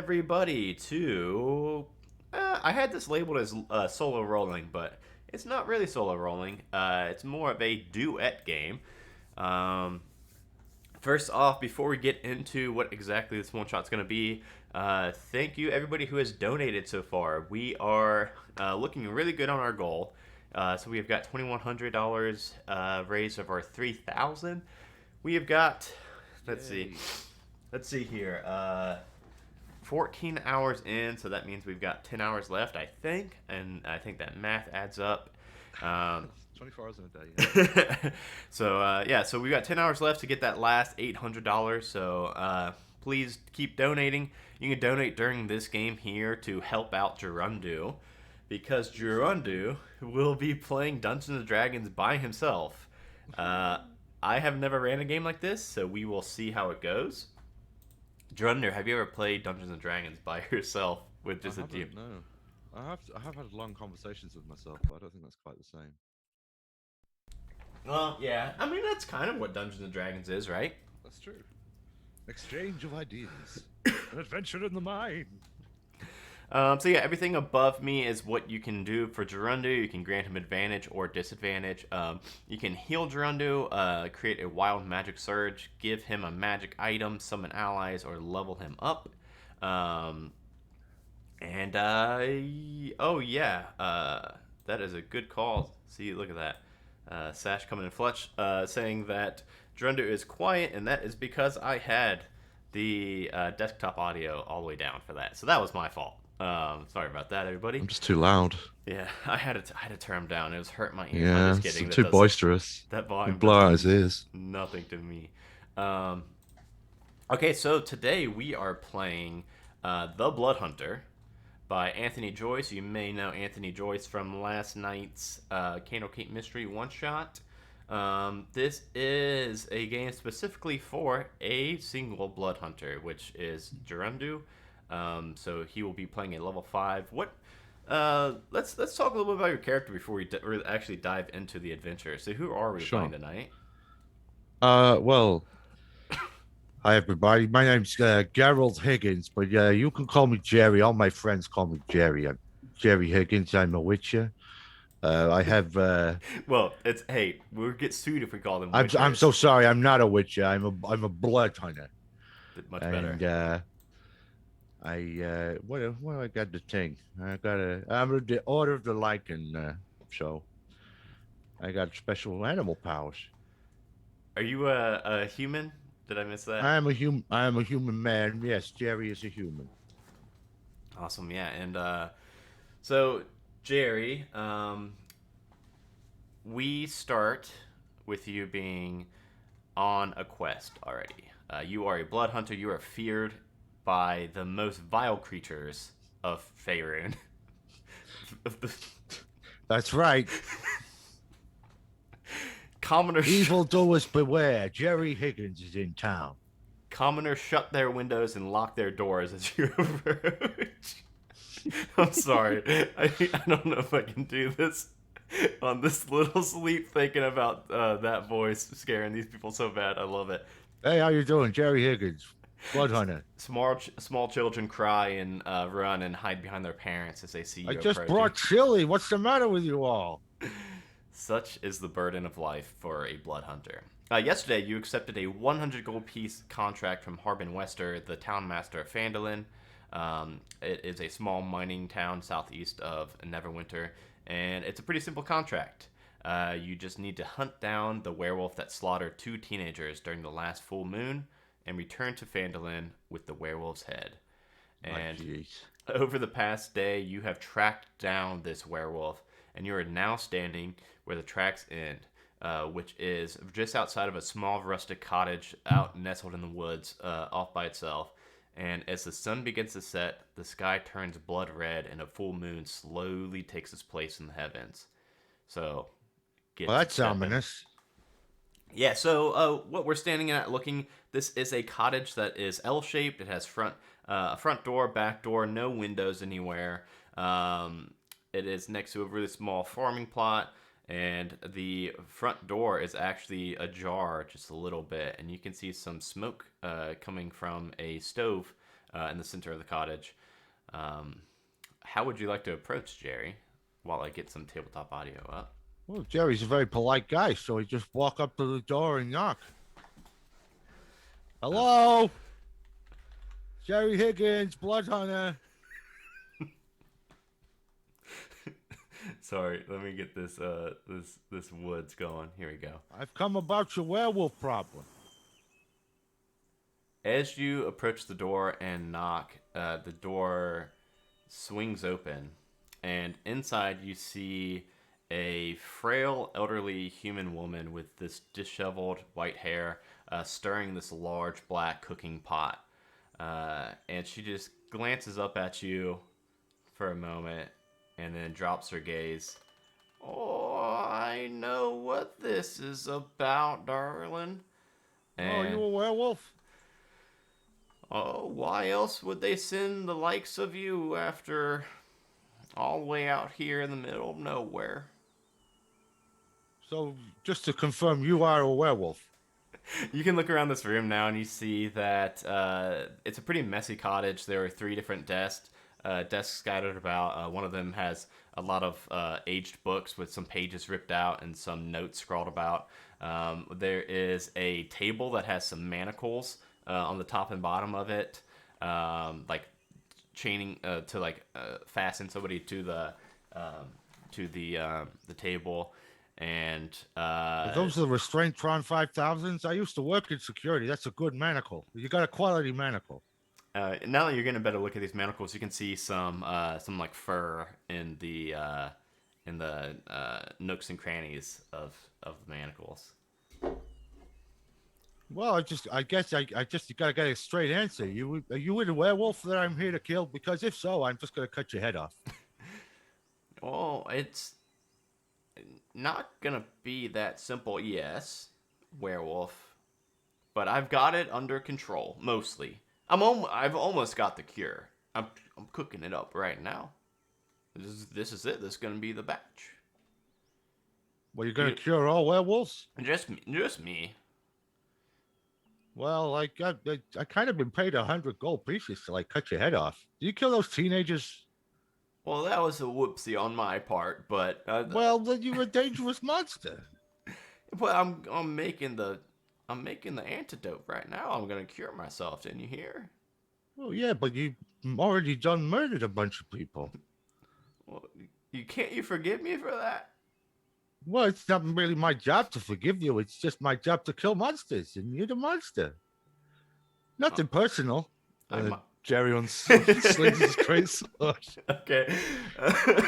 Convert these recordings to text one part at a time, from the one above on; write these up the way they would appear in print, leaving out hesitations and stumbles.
everybody to. I had this labeled as solo rolling, but it's not really solo rolling. It's more of a duet game. Um, First off, before we get into what exactly this one shot's going to be, thank you everybody who has donated so far. We are looking really good on our goal. So we have got $2,100 raised of our 3,000. We have got, let's see, Yay. let's see here. 14 hours in, so that means we've got 10 hours left, I think, and I think that math adds up. Um, 24 hours in a day, yeah. so we got 10 hours left to get that last $800. So please keep donating. You can donate during this game here to help out Gerundu, because Gerundu will be playing Dungeons and Dragons by himself. I have never ran a game like this, so we will see how it goes. Gerundu, have you ever played Dungeons and Dragons by yourself with I just a team? haven't, no. I have had long conversations with myself, but I don't think that's quite the same. Well, yeah. I mean, that's kind of what Dungeons and Dragons is, right? That's true. Exchange of ideas. An adventure in the mind. So yeah, everything above me is what you can do for Gerundu. You can grant him advantage or disadvantage. You can heal Gerundu, create a wild magic surge, give him a magic item, summon allies, or level him up. Um, and oh yeah, that is a good call. See, look at that. Sash coming in fletch, saying that Gerundu is quiet, and that is because I had the desktop audio all the way down for that. So that was my fault. Sorry about that, everybody. I'm just too loud. Yeah, I had to turn him down. It was hurting my ears. I'm Yeah, just it's kidding. That too does boisterous. that You volume blow does out his ears. nothing to me. Um, okay, so today we are playing The Blood Hunter by Anthony Joyce. You may know Anthony Joyce from last night's Candle Cape Mystery one shot. This is a game specifically for a single Blood Hunter, which is Gerundu. So he will be playing a level 5. What? Let's talk a little bit about your character before we really actually dive into the adventure. So who are we playing Sure. tonight? Well, hi everybody. My name's Gerald Higgins, but you can call me Jerry. All my friends call me Jerry. I'm Jerry Higgins. I'm a witcher. I have. Well, it's hey, we'll get sued if we call them I'm witchers. so sorry. I'm not a witcher. I'm a blood hunter. Much better. And what do I got to think? I'm the Order of the Lycan. So I got special animal powers. Are you a human? Did I miss that? I am a human man. Yes, Jerry is a human. Awesome, yeah. And so Jerry, we start with you being on a quest already. You are a blood hunter. You are feared by the most vile creatures of Faerun. That's right. Commoners, Evil doers beware. Jerry Higgins is in town. commoners shut their windows and lock their doors as you approach. I'm sorry. I don't know if I can do this on this little sleep thinking about that voice scaring these people so bad. I love it. Hey, how you doing, Jerry Higgins, blood hunter? Small children cry and run and hide behind their parents as they see I you just approaching. brought chili. What's the matter with you all? Such is the burden of life for a blood hunter. Yesterday, you accepted a 100 gold piece contract from Harbin Wester, the town master of Phandalin. It is a small mining town southeast of Neverwinter, and it's a pretty simple contract. You just need to hunt down the werewolf that slaughtered 2 teenagers during the last full moon and return to Phandalin with the werewolf's head. And over the past day, you have tracked down this werewolf, and you are now standing where the tracks end, which is just outside of a small rustic cottage out nestled in the woods, off by itself. And as the sun begins to set, the sky turns blood red, and a full moon slowly takes its place in the heavens. So, get Well, to that's stepping. ominous. Yeah, so what we're standing at looking, this is a cottage that is L-shaped. It has a front door, back door, no windows anywhere. It is next to a really small farming plot, and the front door is actually ajar just a little bit, and you can see some smoke coming from a stove in the center of the cottage. How would you like to approach Jerry while I get some tabletop audio up? Well, Jerry's a very polite guy, so he just walk up to the door and knock. Hello? Jerry Higgins, Blood Hunter. Sorry, let me get this woods going. Here we go. I've come about your werewolf problem. As you approach the door and knock, the door swings open, and inside you see a frail, elderly human woman with this disheveled white hair stirring this large black cooking pot. And she just glances up at you for a moment and then drops her gaze. Oh, I know what this is about, darling. Oh, you a werewolf? Oh, why else would they send the likes of you after all the way out here in the middle of nowhere? So, just to confirm, you are a werewolf. You can look around this room now and you see that it's a pretty messy cottage. There are 3 different desks scattered about. One of them has a lot of aged books with some pages ripped out and some notes scrawled about. There is a table that has some manacles on the top and bottom of it, like chaining to fasten somebody to the table. And Are those the restraint Tron 5000s? I used to work in security. That's a good manacle. You got a quality manacle. Now that you're getting a better look at these manacles, you can see some like fur in the nooks and crannies of the manacles. Well, I guess you gotta get a straight answer. Are you the werewolf that I'm here to kill? Because if so, I'm just gonna cut your head off. Oh, it's not gonna be that simple. Yes, werewolf, but I've got it under control mostly. I've almost got the cure. I'm cooking it up right now. This is it. This is gonna be the batch. Well, you're gonna cure all werewolves? Just me. Well, I kind of been paid 100 gold pieces to cut your head off. Do you kill those teenagers? Well, that was a whoopsie on my part, but well, then you're a dangerous monster. Well, I'm making the antidote right now. I'm gonna cure myself. Didn't you hear? Well, yeah, but you already done murdered a bunch of people. Well, you forgive me for that? Well, it's not really my job to forgive you. It's just my job to kill monsters, and you're the monster. Nothing personal. Jerry slings his great sword. Okay.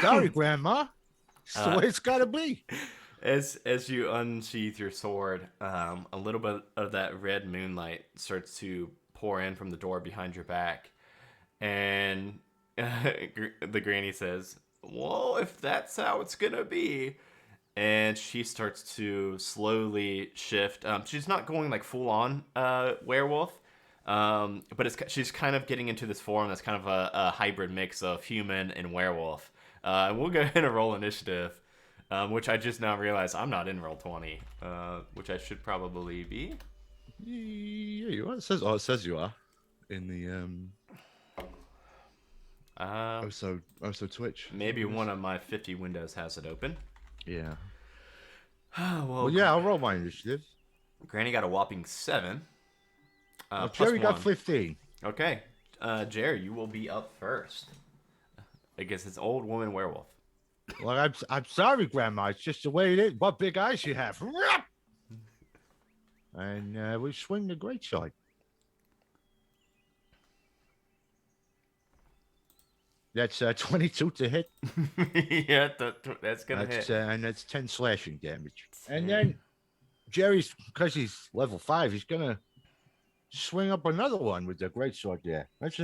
Sorry, Grandma. It's the way it's gotta be. As you unsheath your sword, a little bit of that red moonlight starts to pour in from the door behind your back, and the granny says, "Well, if that's how it's gonna be." And she starts to slowly shift. She's not going full on werewolf, but she's kind of getting into this form that's kind of a hybrid mix of human and werewolf. And we'll go ahead and roll initiative, which I just now realized I'm not in Roll20, which I should probably be. Yeah, you are. It says you are in the also Twitch. Maybe one of my 50 windows has it open. Yeah. well, yeah, I'll roll my initiative. Granny got a whopping 7. Jerry got 15. Okay. Jerry, you will be up first against this old woman werewolf. Well, I'm sorry, Grandma. It's just the way it is. What big eyes you have. And we swing the greatsword. That's 22 to hit. Yeah, that's gonna hit. And that's 10 slashing damage. And then Jerry's, because he's level 5, he's gonna swing up another one with the greatsword there. That's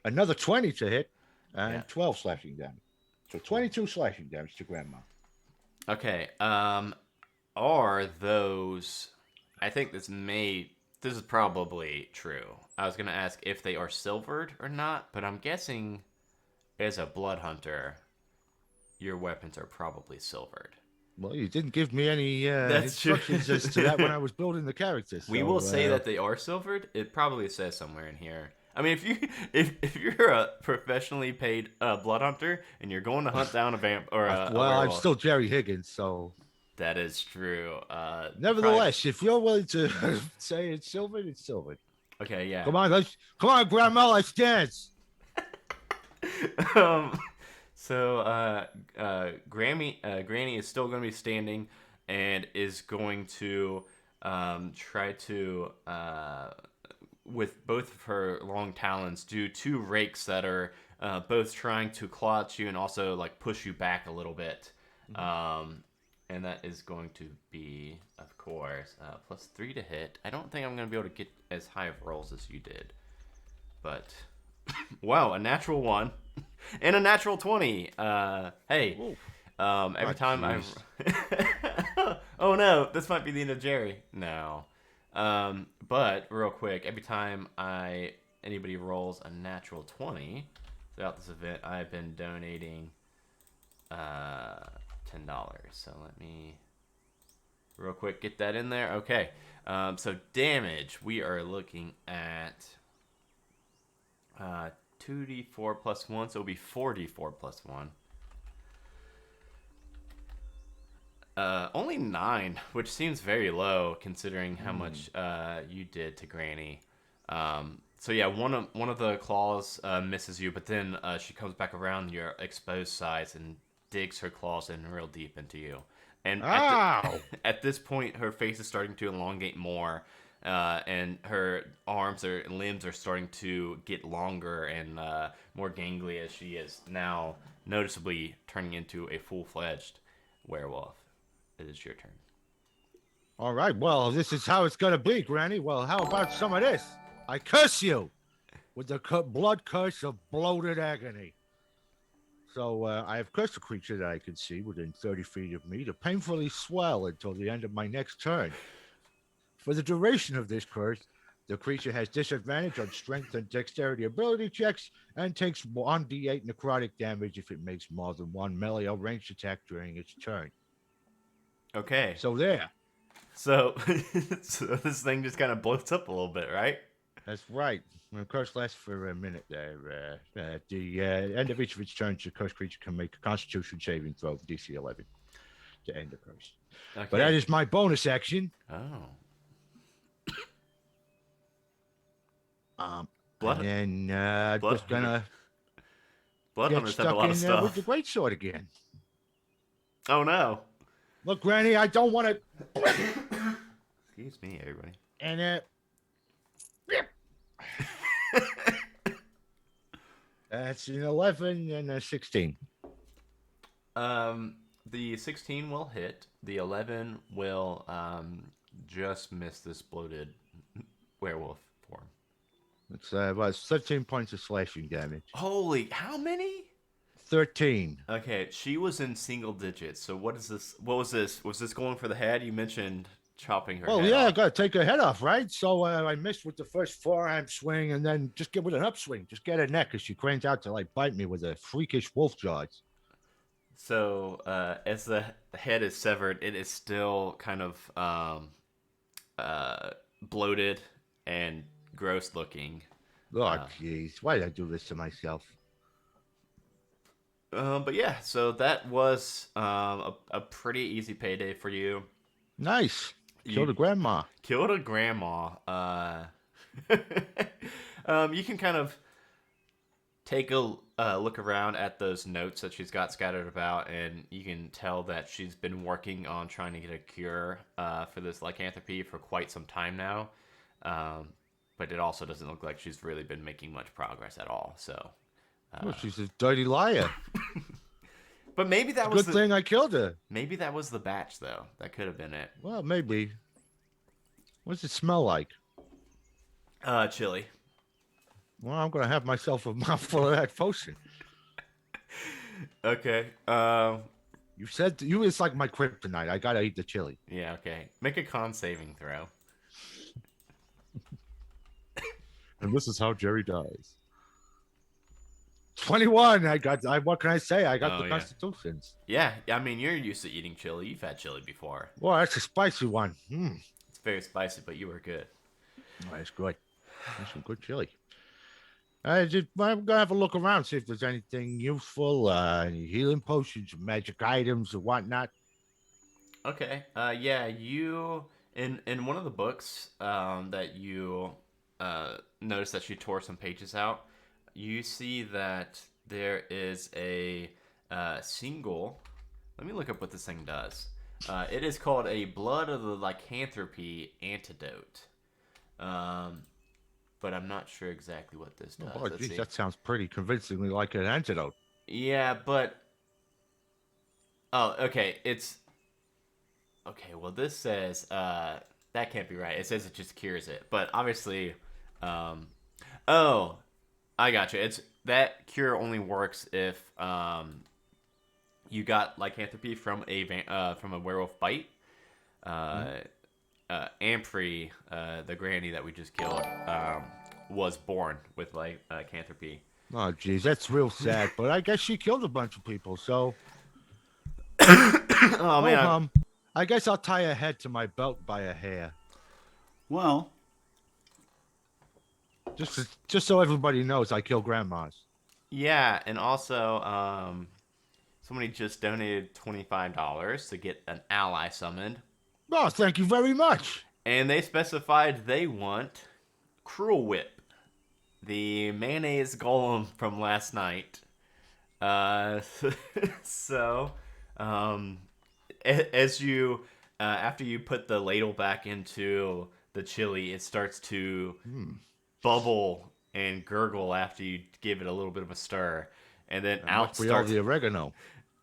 another 20 to hit and 12 slashing damage. So 22 slashing damage to Grandma. Okay. Are those? I think this is probably true. I was gonna ask if they are silvered or not, but I'm guessing as a blood hunter, your weapons are probably silvered. Well, you didn't give me any instructions as to that when I was building the characters. We will say that they are silvered. It probably says somewhere in here. I mean, if you're a professionally paid blood hunter and you're going to hunt down a vamp or a Well, I'm werewolf, still Jerry Higgins, so that is true. Probably nevertheless, if you're willing to say it's Sylvan, it's Sylvan. okay. Yeah. Come on, Grandma, let's dance. um, so Granny is still going to be standing and is going to try to with both of her long talons do two rakes that are both trying to claw at you and also like push you back a little bit. And that is going to be, of course, +3 to hit. I don't think I'm going to be able to get as high of rolls as you did, but wow, a natural 1 and a natural 20. Hey, Ooh. every time I. jeez. Oh no, this might be the end of Jerry. No, but real quick, every time anybody rolls a natural 20 throughout this event, I've been donating $10. So let me real quick get that in there. Okay, so damage we are looking at 2d4 plus 1, so it'll be 4d4 plus 1. Only 9, which seems very low considering how much you did to Granny. So yeah, one of the claws misses you, but then she comes back around your exposed sides and digs her claws in real deep into you. And Ow! at this point, her face is starting to elongate more, and her arms or limbs are starting to get longer and more gangly as she is now noticeably turning into a full-fledged werewolf. It is your turn. All right, well, this is how it's gonna be, Granny. Well, how about some of this? I curse you with the blood curse of bloated agony. So I have cursed a creature that I can see within 30 feet of me to painfully swell until the end of my next turn. For the duration of this curse, the creature has disadvantage on strength and dexterity ability checks and takes 1d8 necrotic damage if it makes more than one melee or ranged attack during its turn. Okay. So there. So, so this thing just kind of bloats up a little bit, right? That's right. The curse lasts for a minute there. At the end of each of its turns, the cursed creature can make a Constitution saving throw of DC 11 to end the curse. Okay. But that is my bonus action. Oh. And then I'm just gonna Blood get hunters have a stuck lot in of there with the stuff. greatsword again. Oh no. Look, Granny, I don't want to. Excuse me, everybody. And that's an 11 and a 16. The 16 will hit. The 11 will just miss this bloated werewolf form. It's about 13 points of slashing damage. Holy, how many? 13. Okay, she was in single digits. So what is this? What was this? Was this going for the head? You mentioned chopping her Well, head yeah, I off. got to take her head off, right? So I missed with the first forearm swing and then just get with an upswing. Just get her neck as she cranes out to like bite me with a freakish wolf jaws. So as the head is severed, it is still kind of bloated and gross looking. Oh, jeez. Why did I do this to myself? But yeah, so that was a pretty easy payday for you. Nice. You Killed a grandma. killed a grandma. You can kind of take a look around at those notes that she's got scattered about, and you can tell that she's been working on trying to get a cure for this lycanthropy for quite some time now. But it also doesn't look like she's really been making much progress at all. So. Well, she's a dirty liar. But maybe that Good was thing I killed her. maybe that was the batch though. That could have been it. Well, maybe. What's it smell like? Chili. Well, I'm going to have myself a mouthful of that potion. Okay. You said it's like my kryptonite. I got to eat the chili. Yeah. Okay. Make a con saving throw. And this is how Jerry dies. 21. What can I say? I got Oh, the yeah. constitutions. Yeah. I mean, you're used to eating chili. You've had chili before. Well, that's a spicy one. It's very spicy, but you were good. Oh, that's good. That's some good chili. I'm gonna have a look around, see if there's anything useful, any healing potions, magic items, or whatnot. Okay. Yeah, you in one of the books that you noticed that she tore some pages out. You see that there is a single. Let me look up what this thing does. It is called a Blood of the Lycanthropy Antidote. Um, but I'm not sure exactly what this does. Oh, Let's geez, see. that sounds pretty convincingly like an antidote. Yeah, but oh, okay. It's okay. Well, this says that can't be right. It says it just cures it, but obviously, um, oh, I got you. It's that cure only works if you got lycanthropy from from a werewolf bite. Hmm? Uh, Amphrey, the granny that we just killed, was born with lycanthropy. Oh, geez, that's real sad. But I guess she killed a bunch of people, so Oh oh man, I guess I'll tie her head to my belt by a hair, Well, just so everybody knows I kill grandmas. yeah, and also somebody just donated $25 to get an ally summoned, Oh, thank you very much. and they specified they want Cruel Whip, the mayonnaise golem from last night. Uh, so, um, as you after you put the ladle back into the chili, it starts to Hmm, bubble and gurgle after you give it a little bit of a stir, and then that must be all the oregano.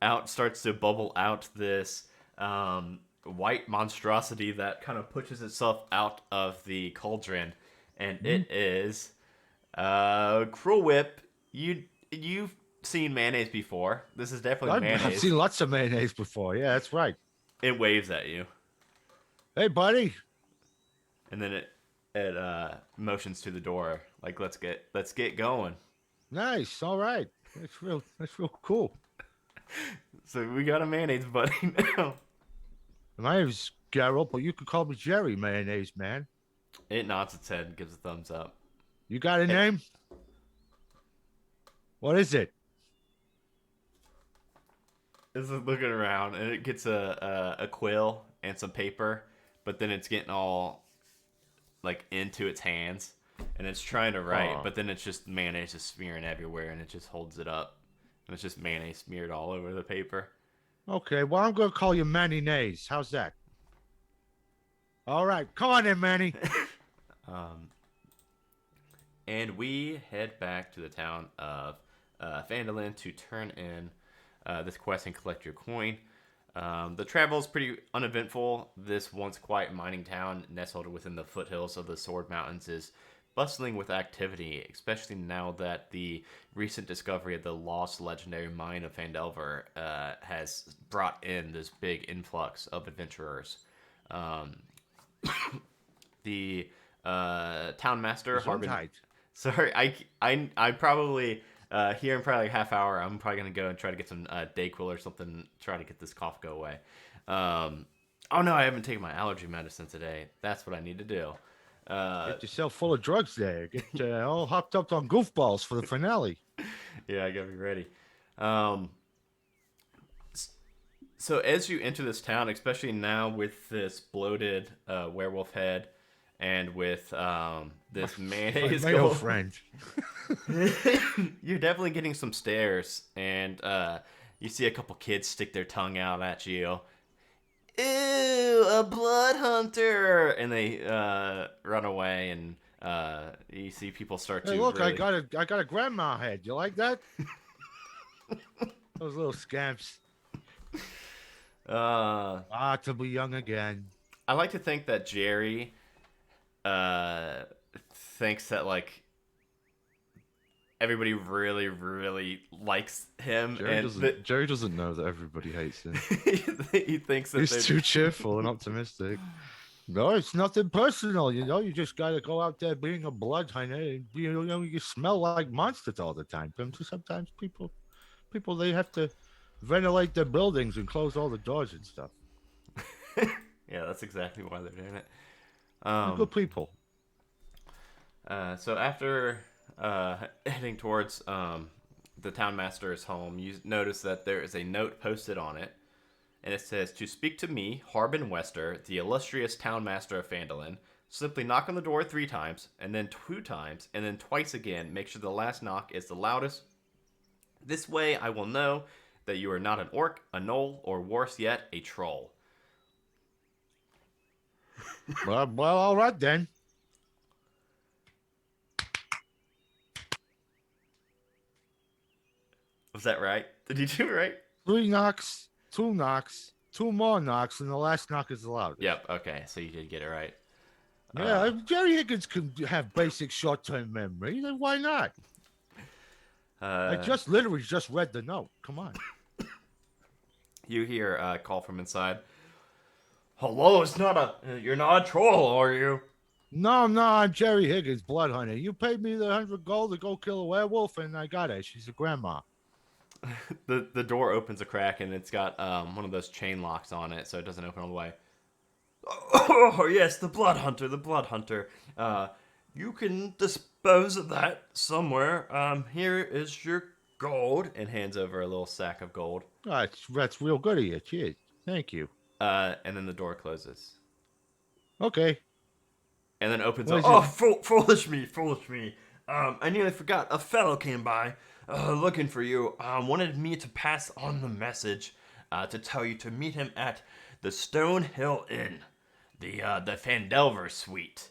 out starts to bubble out this white monstrosity that kind of pushes itself out of the cauldron, and Hmm? it is Cruel Whip. You've seen mayonnaise before. This is definitely I've mayonnaise. seen lots of mayonnaise before. Yeah, that's right. It waves at you, Hey, buddy. and then it motions to the door like let's get going. Nice. All right. That's real cool. So we got a mayonnaise buddy now. My name's Gerald, but you can call me Jerry, mayonnaise man. It nods its head and gives a thumbs up. You got a It, name? What is it? it's looking around and it gets a quill and some paper, but then it's getting all like into its hands and it's trying to write, Oh, but then it's just mayonnaise just smearing everywhere and it just holds it up. And it's just mayonnaise smeared all over the paper. okay. Well, I'm gonna call you Manny Nays. How's that? All right. Come on in, Manny. Um, and we head back to the town of Vandalin to turn in this quest and collect your coin. The travel is pretty uneventful. This once quiet mining town, nestled within the foothills of the Sword Mountains, is bustling with activity, especially now that the recent discovery of the lost legendary mine of Fandelver has brought in this big influx of adventurers. Um, the town master, Harbin. Gesundheit. Sorry, I probably here in probably like half hour. I'm probably gonna go and try to get some Dayquil or something. Try to get this cough go away. Oh no, I haven't taken my allergy medicine today. That's what I need to do. Get yourself full of drugs there. Get all hopped up on goofballs for the finale. Yeah, I gotta be ready. Um, so as you enter this town, especially now with this bloated werewolf head, and with this mayonnaise My old gold, friend. you're definitely getting some stares, and you see a couple kids stick their tongue out at you. Ew, a blood hunter! And they run away, and you see people start Hey, to look, really... I got a grandma head. You like that? Those little scamps. Uh, To be young again. I like to think that Jerry thinks that like everybody really, really likes him, and Jerry doesn't know that everybody hates him. he thinks that He's too cheerful and optimistic. No, it's nothing personal. You know, you just got to go out there being a blood hunter. And, you smell like monsters all the time. Sometimes people, they have to ventilate their buildings and close all the doors and stuff. Yeah, that's exactly why they're doing it. They're good people. So after Heading towards the townmaster's home, you notice that there is a note posted on it, and it says, "To speak to me, Harbin Wester, the illustrious townmaster of Phandalin, simply knock on the door 3 times, and then 2 times, and then twice again. Make sure the last knock is the loudest. This way I will know that you are not an orc, a gnoll, or worse yet, a troll." Well, all right then. Was that right? Did you do it right? 3 knocks, 2 knocks, 2 more knocks, and the last knock is the loudest. Yep, okay, so you did get it right. Yeah, if Jerry Higgins can have basic short-term memory, then why not? I just literally just read the note. Come on. You hear a call from inside. "Hello, you're not a troll, are you?" No, I'm Jerry Higgins, blood hunter. You paid me the 100 gold to go kill a werewolf, and I got it. She's a grandma. The door opens a crack, and it's got one of those chain locks on it, so it doesn't open all the way. "Oh, yes, the blood hunter, the blood hunter. You can dispose of that somewhere. Here is your gold," and hands over a little sack of gold. That's real good of you. Cheers. Thank you. And then the door closes. Okay. And then opens What up. is "Oh, foolish me. I nearly forgot. A fellow came by, looking for you. Wanted me to pass on the message, to tell you to meet him at the Stone Hill Inn, the Fandelver Suite.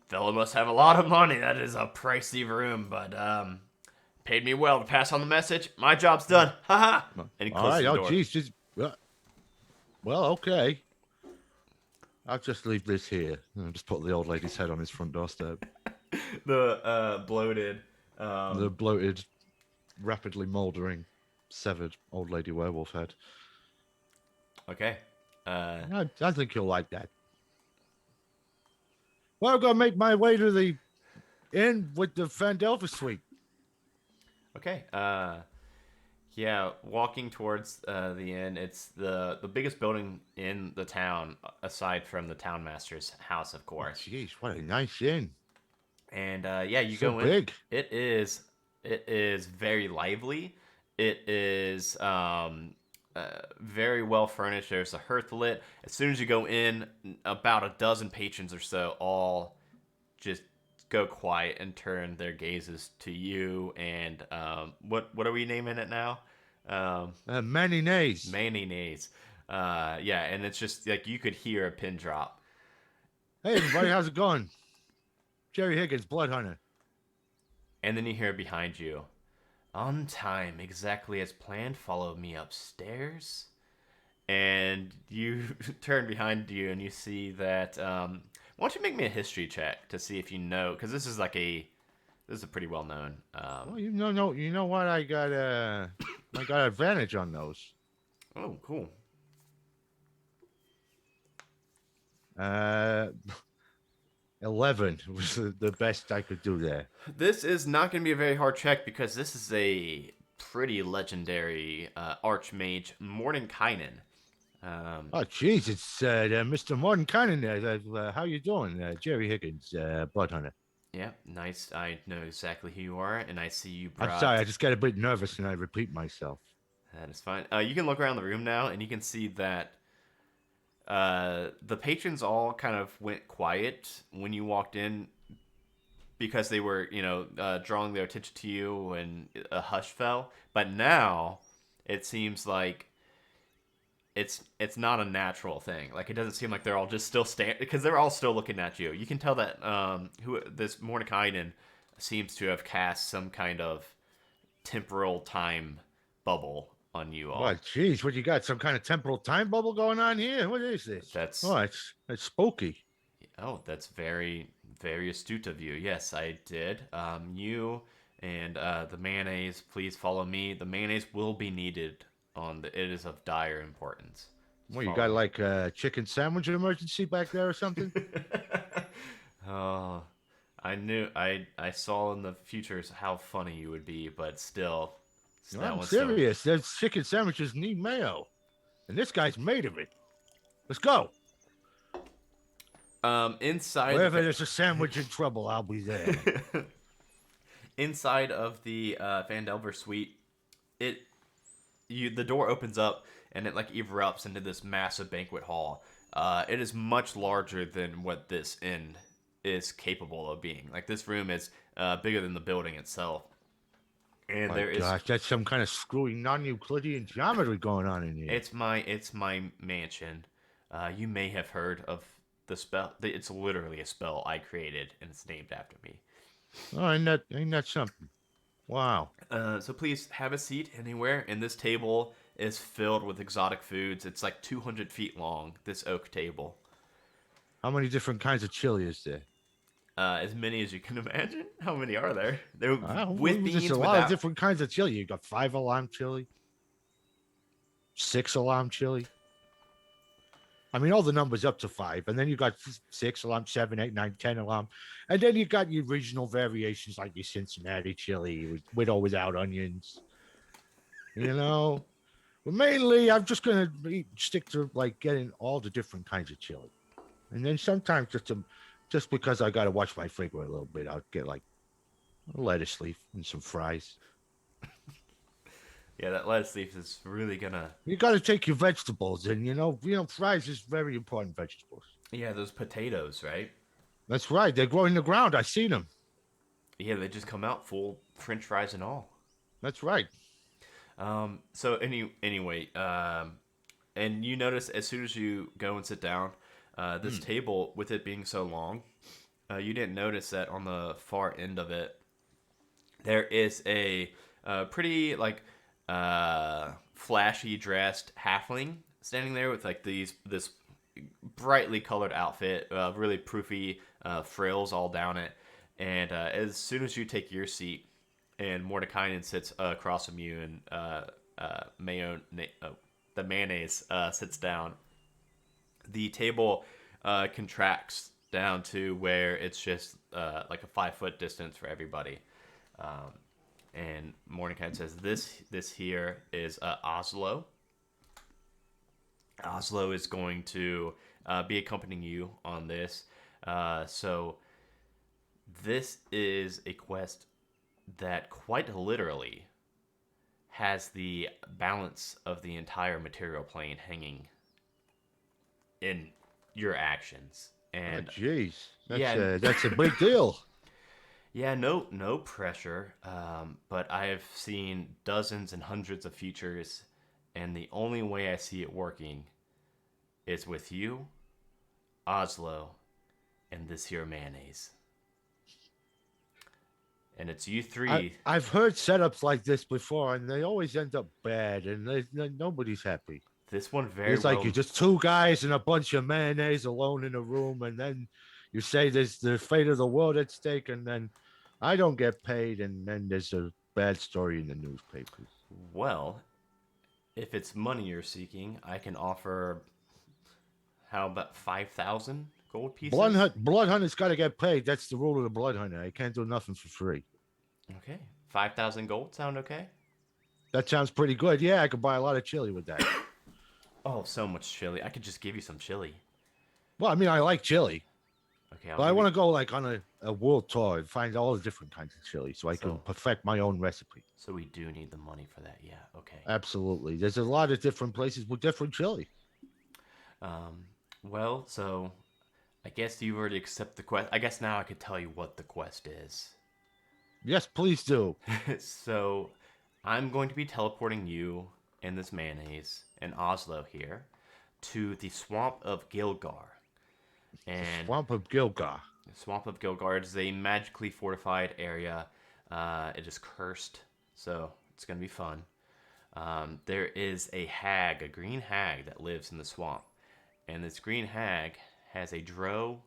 Fellow must have a lot of money. That is a pricey room, but paid me well to pass on the message. My job's done. Haha." And he All closes right. the Oh, door. geez. Just, well, okay. I'll just leave this here. I'll just put the old lady's head on his front doorstep. The bloated. The bloated, rapidly mouldering, severed old lady werewolf head. Okay. I think you'll like that. Well, I'm gonna make my way to the inn with the Fandelver suite. Okay. Yeah, walking towards the inn. It's the biggest building in the town, aside from the townmaster's house, of course. Jeez, what a nice inn. And yeah, you So go big. in. It is very lively. It is very well furnished. There's a hearth lit. As soon as you go in, about a dozen patrons or so all just go quiet and turn their gazes to you. And what are we naming it now? Mayonnaise. Mayonnaise. Yeah, and it's just like you could hear a pin drop. Hey, everybody, how's it going? Jerry Higgins, blood hunter. And then you hear behind you, "On time, exactly as planned. Follow me upstairs." And you turn behind you and you see that. Why don't you make me a history check to see if you know? Because this is a pretty well known. Well, you know what? I got advantage on those. Oh, cool. 11 was the best I could do there. This is not going to be a very hard check because this is a pretty legendary archmage, Mordenkainen. Oh, jeez, it's Mr. Morton Cannon there. How you doing, Jerry Higgins, blood hunter? Yeah, nice. I know exactly who you are, and I see you brought... I'm sorry, I just get a bit nervous and I repeat myself. That is fine. You can look around the room now, and you can see that the patrons all kind of went quiet when you walked in because they were, drawing their attention to you, and a hush fell. But now it seems like it's not a natural thing. Like, it doesn't seem like they're all just still because they're all still looking at you. You can tell that this Mordekainen seems to have cast some kind of temporal time bubble on you all. What, jeez, what you got? Some kind of temporal time bubble going on here? What is this? It's spooky. Oh, that's very, very astute of you. Yes, I did. You and the mayonnaise, please follow me. The mayonnaise will be needed it is of dire importance. What, you got like a chicken sandwich emergency back there or something? Oh, I saw in the futures how funny you would be, but still. I'm serious. Those chicken sandwiches need mayo. And this guy's made of it. Let's go. Inside. Wherever there's a sandwich in trouble, I'll be there. Inside of the Vandelver suite, it the door opens up and it like erupts into this massive banquet hall. It is much larger than what this inn is capable of being. Like this room is bigger than the building itself, and My there is gosh, that's some kind of screwy non-Euclidean geometry going on in here. it's my mansion. You may have heard of the spell. It's literally a spell I created, and it's named after me. Oh, ain't that something? Wow. So please have a seat anywhere. And this table is filled with exotic foods. It's like 200 feet long. This oak table, How many different kinds of chili is there? as many as you can imagine. How many are there? They're with There's a beans, lot of without. different kinds of chili. You got 5 alarm chili, 6 alarm chili. I mean, all the numbers up to 5, and then you got 6 alarm, 7, 8, 9, 10 alarm, and then you got your regional variations like your Cincinnati chili with or without onions. You know, but mainly I'm just gonna stick to like getting all the different kinds of chili, and then sometimes just because I gotta watch my finger a little bit, I'll get like a lettuce leaf and some fries. Yeah, that lettuce leaf is really gonna. You got to take your vegetables, and fries is very important vegetables. Yeah, those potatoes, right? That's right. They grow in the ground. I seen them. Yeah, they just come out full French fries and all. That's right. So anyway, and you notice as soon as you go and sit down, this table with it being so long, you didn't notice that on the far end of it there is a pretty like flashy dressed halfling standing there with like this brightly colored outfit, really proofy frills all down it. And as soon as you take your seat, and Mordekainen sits across from you, and the mayonnaise sits down, the table contracts down to where it's just like a 5 foot distance for everybody. Um, and Mordecai says, "This here is Oslo. Oslo is going to be accompanying you on this. So this is a quest that quite literally has the balance of the entire material plane hanging in your actions. Oh, And jeez, yeah, that's a big deal. yeah, no pressure. But I have seen dozens and hundreds of futures, and the only way I see it working is with you, Oslo, and this here mayonnaise. And it's you three. I've heard setups like this before, and they always end up bad, and nobody's happy. This one very It's like well. you're just two guys and a bunch of mayonnaise alone in a room, and then you say there's the fate of the world at stake, and then I don't get paid, and then there's a bad story in the newspapers. Well, if it's money you're seeking, I can offer. How about 5,000 gold pieces? Blood hunter's got to get paid. That's the rule of the blood hunter. I can't do nothing for free. Okay, 5,000 gold. Sound okay? That sounds pretty good. Yeah, I could buy a lot of chili with that. Oh, so much chili. I could just give you some chili. Well, I mean, I like chili, Okay, I'll but I give you. want to go like on a world tour and find all the different kinds of chili so I can So, perfect my own recipe. so we do need the money for that. Yeah. Okay. Absolutely. There's a lot of different places with different chili. Um. Well, so I guess you already accept the quest. I guess now I could tell you what the quest is. Yes, please do. So, I'm going to be teleporting you and this mayonnaise and Oslo here to the swamp of Gilgar. And Swamp of Gilgar. the swamp of Gilgar is a magically fortified area. It is cursed, so it's going to be fun. There is a hag, a green hag, that lives in the swamp. And this green hag has a drow,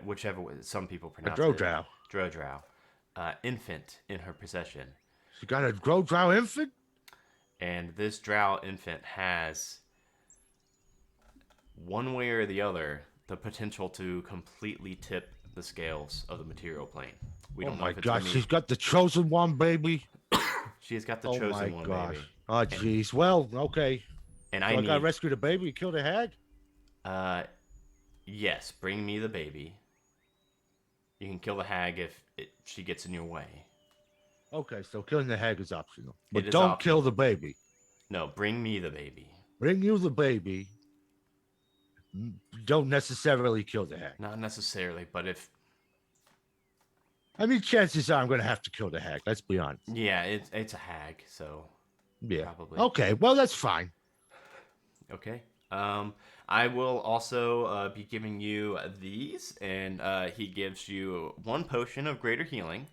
whichever way some people A pronounce it. Drow. Drow, infant in her possession. You got a Drow infant? And this drow infant has, one way or the other, the potential to completely tip the scales of the material plane. We Oh don't know my if it's gosh, going to she's got the chosen one, baby. She has got the Oh my chosen one, gosh. baby. Oh jeez. Well, okay. And So I I gotta need, rescue the baby, kill the hag? uh, yes, bring me the baby. You can kill the hag if she gets in your way. Okay, so killing the hag is optional. But It is don't optional. kill the baby. No, bring me the baby. Bring you the baby. Don't necessarily kill the hag. Not necessarily, but if I mean, chances are I'm going to have to kill the hag. Let's be honest. yeah, it's a hag, so Yeah. probably. Okay, well, that's fine. Okay. I will also be giving you these, and he gives you one potion of greater healing.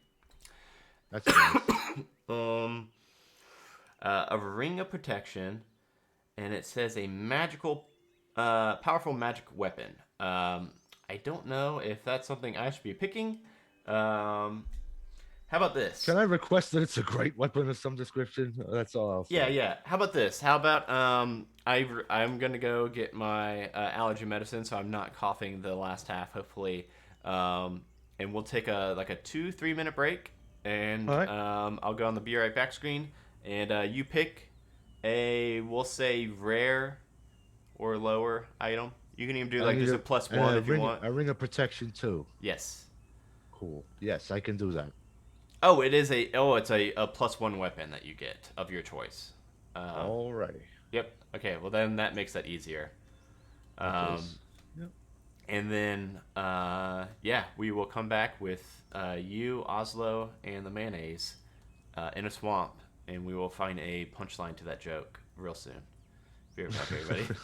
That's nice. A ring of protection, and it says a magical, powerful magic weapon. I don't know if that's something I should be picking. How about this? Can I request that it's a great weapon of some description? That's all I'll say. Yeah. How about this? How about I'm gonna go get my allergy medicine, so I'm not coughing the last half. Hopefully, and we'll take a 2-3 minute break, and All right. I'll go on the be right back screen, and you pick we'll say rare or lower item. You can even do like just a +1 if you want. A ring of protection too. Yes. Cool. Yes, I can do that. Oh, it's a +1 weapon that you get of your choice. Alrighty. Yep. Okay. Well, then that makes that easier. Yep. And then we will come back with you, Oslo, and the mayonnaise in a swamp, and we will find a punchline to that joke real soon. Be right back, everybody.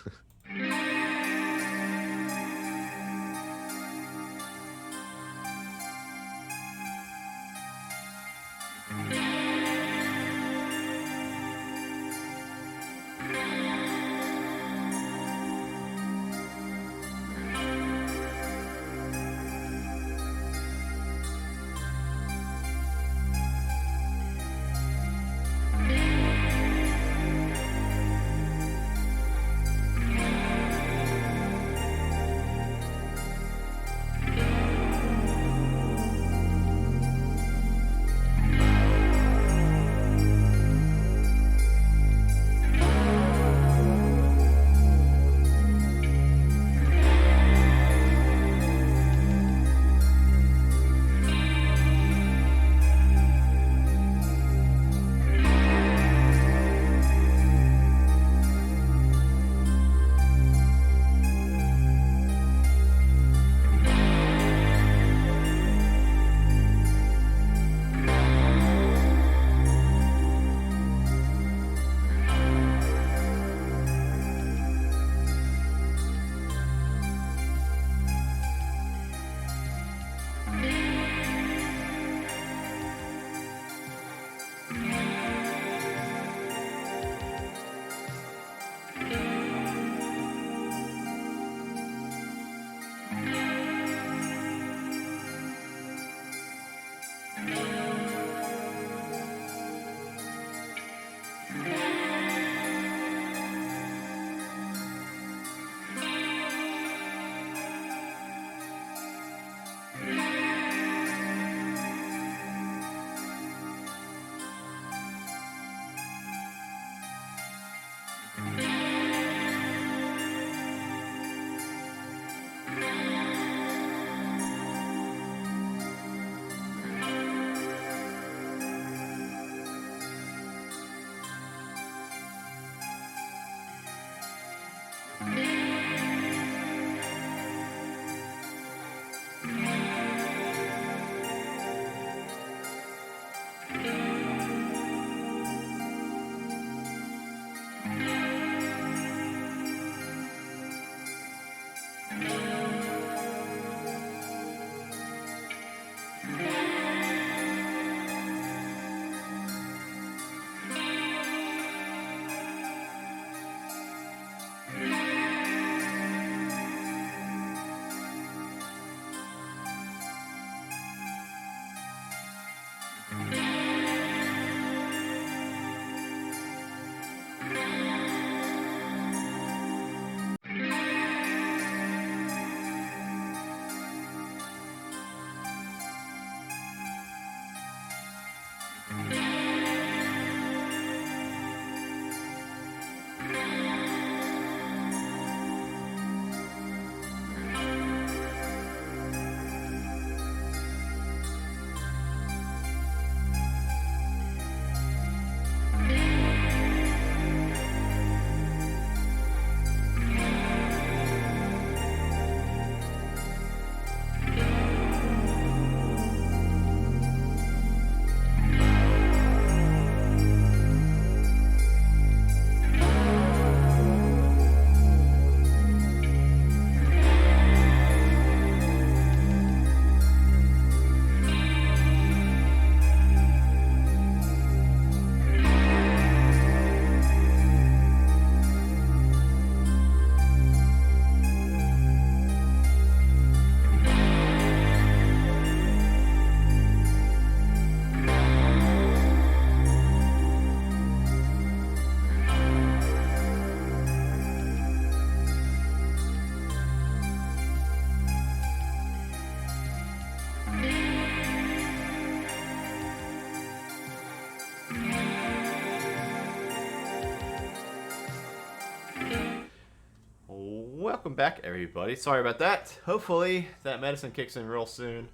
welcome back, everybody. Sorry about that. Hopefully, that medicine kicks in real soon.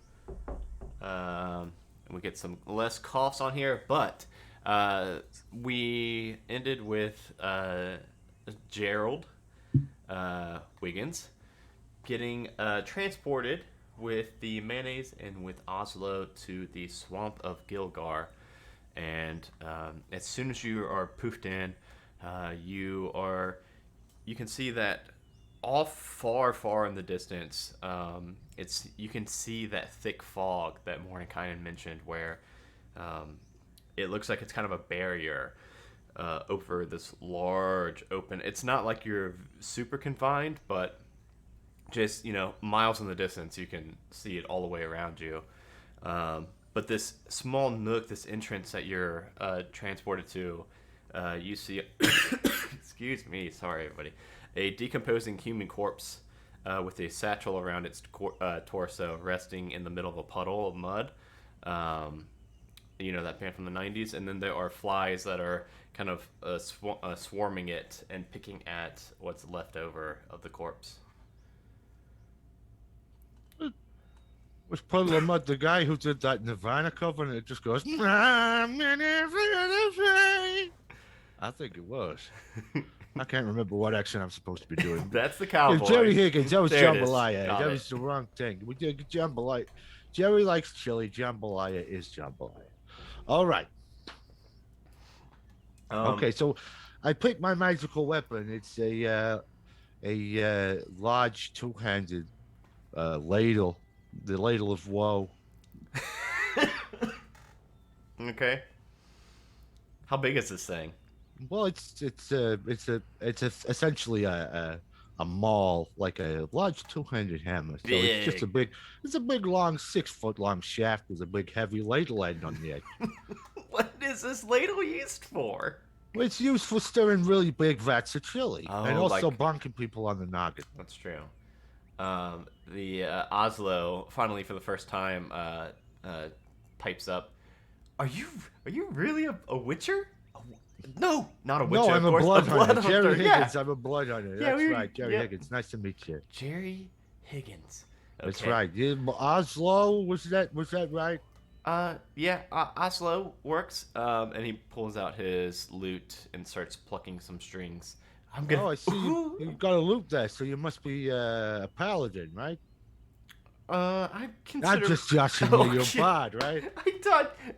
And we get some less coughs on here. But we ended with Gerald Wiggins getting transported with the mayonnaise and with Oslo to the swamp of Gilgar. And as soon as you are poofed in, you can see that off far in the distance, you can see that thick fog that Mordenkainen mentioned, where it looks like it's kind of a barrier over this large open. It's not like you're super confined, but just miles in the distance, you can see it all the way around you. But this small nook, this entrance that you're transported to, you see. Excuse me, sorry everybody. A decomposing human corpse with a satchel around its torso, resting in the middle of a puddle of mud. That band from the 90s. And then there are flies that are kind of swarming it and picking at what's left over of the corpse. Was Puddle of Mud the guy who did that Nirvana cover and it just goes, I think it was. I can't remember what accent I'm supposed to be doing. That's the cowboy. It's Jerry Higgins. That was There it is. jambalaya. Got That it. was the wrong thing. We did jambalaya. Jerry likes chili. Jambalaya is jambalaya. All right. Okay, so I picked my magical weapon. It's a large two-handed ladle, the ladle of woe. Okay. How big is this thing? Well, it's essentially a maul, like a large two-handed hammer. So it's just a big long 6-foot long shaft with a big heavy ladle end on the edge. What is this ladle used for? Well, it's used for stirring really big vats of chili and also like... bonking people on the noggin. That's true. The Oslo finally, for the first time, pipes up. Are you really a witcher? No, not a witcher. No, I'm of a course. blood hunter. Jerry Higgins, Yeah. I'm a blood hunter. Yeah, That's right, Jerry Higgins. Nice to meet you. Jerry Higgins. Okay. That's right. Oslo, was that right? Yeah, Oslo works. And he pulls out his lute and starts plucking some strings. Oh, I see. You've got a lute there, so you must be a paladin, right? I consider. I'm just joshing you. You're a bard, right?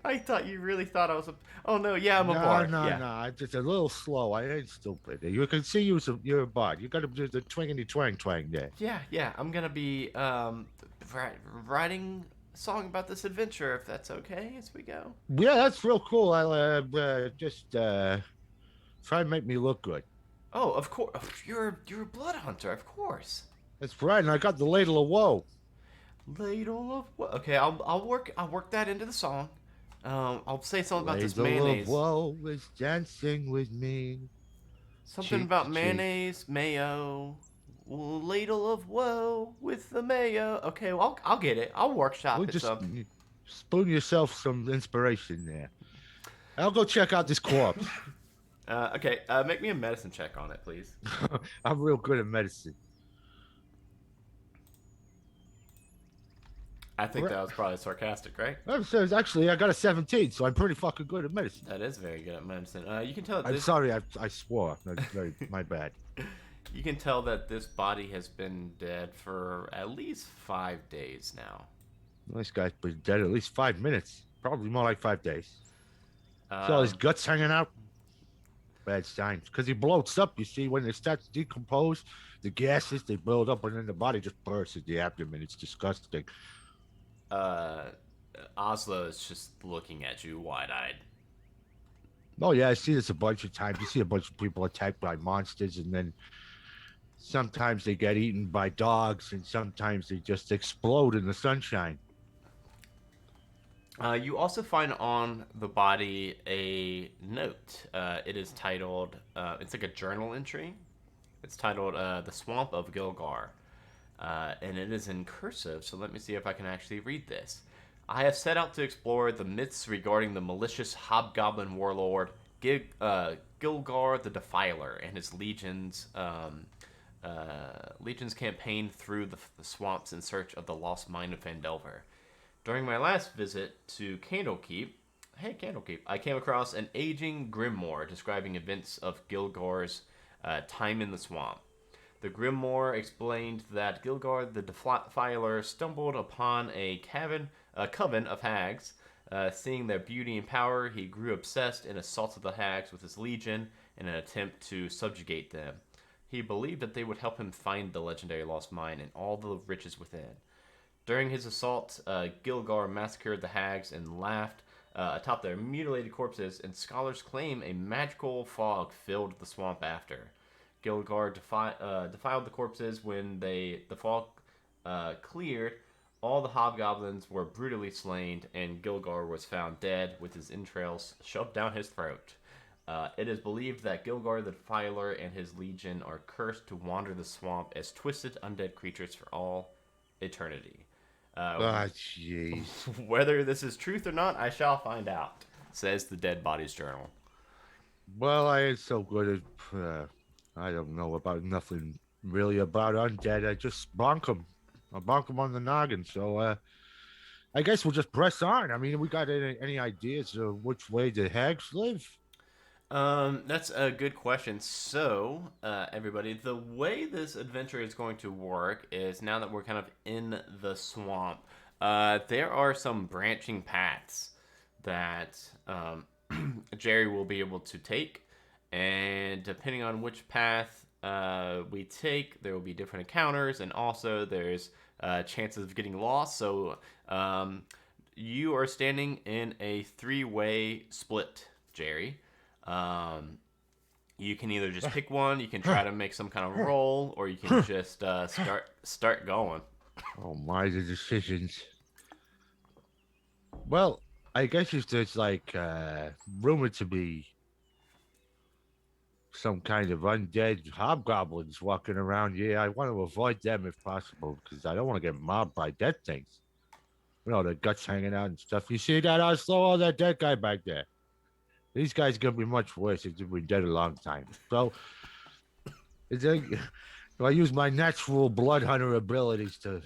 I thought you really thought I was a. Oh no, yeah, I'm a bard. No. I'm just a little slow. I ain't stupid. You can see you're a bard. You got to do the twingity twang there. Yeah. I'm gonna be writing a song about this adventure, if that's okay, as we go. Yeah, that's real cool. I'll just try and make me look good. Oh, of course. You're a blood hunter, of course. That's right, and I got the ladle of woe. Ladle of woe. Okay, I'll work that into the song. I'll say something about this mayonnaise. Ladle of woe is dancing with me. Something about mayonnaise, mayo. Ladle of woe with the mayo. Okay, well I'll get it. I'll workshop it. Some. Spoon yourself some inspiration there. I'll go check out this corpse. Okay, make me a medicine check on it, please. I'm real good at medicine. I think that was probably sarcastic, right? Actually, I got a 17, so I'm pretty fucking good at medicine. That is very good at medicine. You can tell. I'm sorry, I swore. That's my bad. You can tell that this body has been dead for at least 5 days now. This guy's been dead at least 5 minutes. Probably more like 5 days. So his guts hanging out. Bad signs. Because he bloats up, you see, when it starts to decompose, the gases, they build up, and then the body just bursts at the abdomen. It's disgusting. Oslo is just looking at you wide-eyed. Oh, yeah, I see this a bunch of times. You see a bunch of people attacked by monsters, and then sometimes they get eaten by dogs, and sometimes they just explode in the sunshine. You also find on the body a note. It is titled, it's like a journal entry. It's titled, The Swamp of Gilgar. And it is in cursive, so let me see if I can actually read this. I have set out to explore the myths regarding the malicious hobgoblin warlord Gilgar the Defiler and his legions Legions campaigned through the swamps in search of the lost mine of Vandelver. During my last visit to Candlekeep, I came across an aging grimoire describing events of Gilgar's time in the swamp. The grimoire explained that Gilgar the Defiler stumbled upon a coven of hags. Seeing their beauty and power, he grew obsessed and assaulted the hags with his legion in an attempt to subjugate them. He believed that they would help him find the legendary lost mine and all the riches within. During his assault, Gilgar massacred the hags and laughed atop their mutilated corpses, and scholars claim a magical fog filled the swamp after. Gilgar defiled the corpses when the fog cleared. All the hobgoblins were brutally slain, and Gilgar was found dead with his entrails shoved down his throat. It is believed that Gilgar the Defiler and his legion are cursed to wander the swamp as twisted undead creatures for all eternity. Jeez. Whether this is truth or not, I shall find out, says the Dead Bodies Journal. Well, I ain't so good at. I don't know about nothing really about undead. I just bonk them. I bonk them on the noggin. So, I guess we'll just press on. I mean, we got any ideas of which way the hags live? That's a good question. So, everybody, the way this adventure is going to work is now that we're kind of in the swamp, there are some branching paths that Jerry will be able to take, and depending on which path we take, there will be different encounters, and also there's chances of getting lost. So, you are standing in a three-way split, Jerry. You can either just pick one, you can try to make some kind of roll, or you can just start going. Oh my, the decisions. Well, I guess if there's like rumored to be some kind of undead hobgoblins walking around, yeah, I want to avoid them if possible because I don't want to get mobbed by dead things. You know, the guts hanging out and stuff. You see that, Oslo? Oh, that dead guy back there. These guys are gonna be much worse if they've been dead a long time. So, I use my natural blood hunter abilities to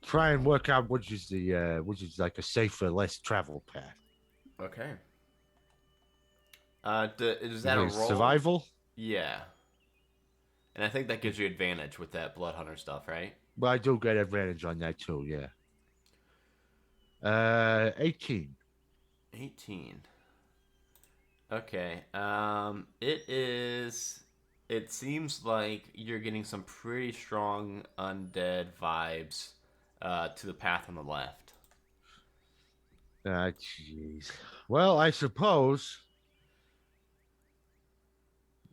try and work out which is like a safer, less traveled path. Okay. Is that a roll? Survival? Yeah. And I think that gives you advantage with that blood hunter stuff, right? Well, I do get advantage on that too. Yeah. 18. 18. Okay. It is. It seems like you're getting some pretty strong undead vibes to the path on the left. Ah, jeez. Well, I suppose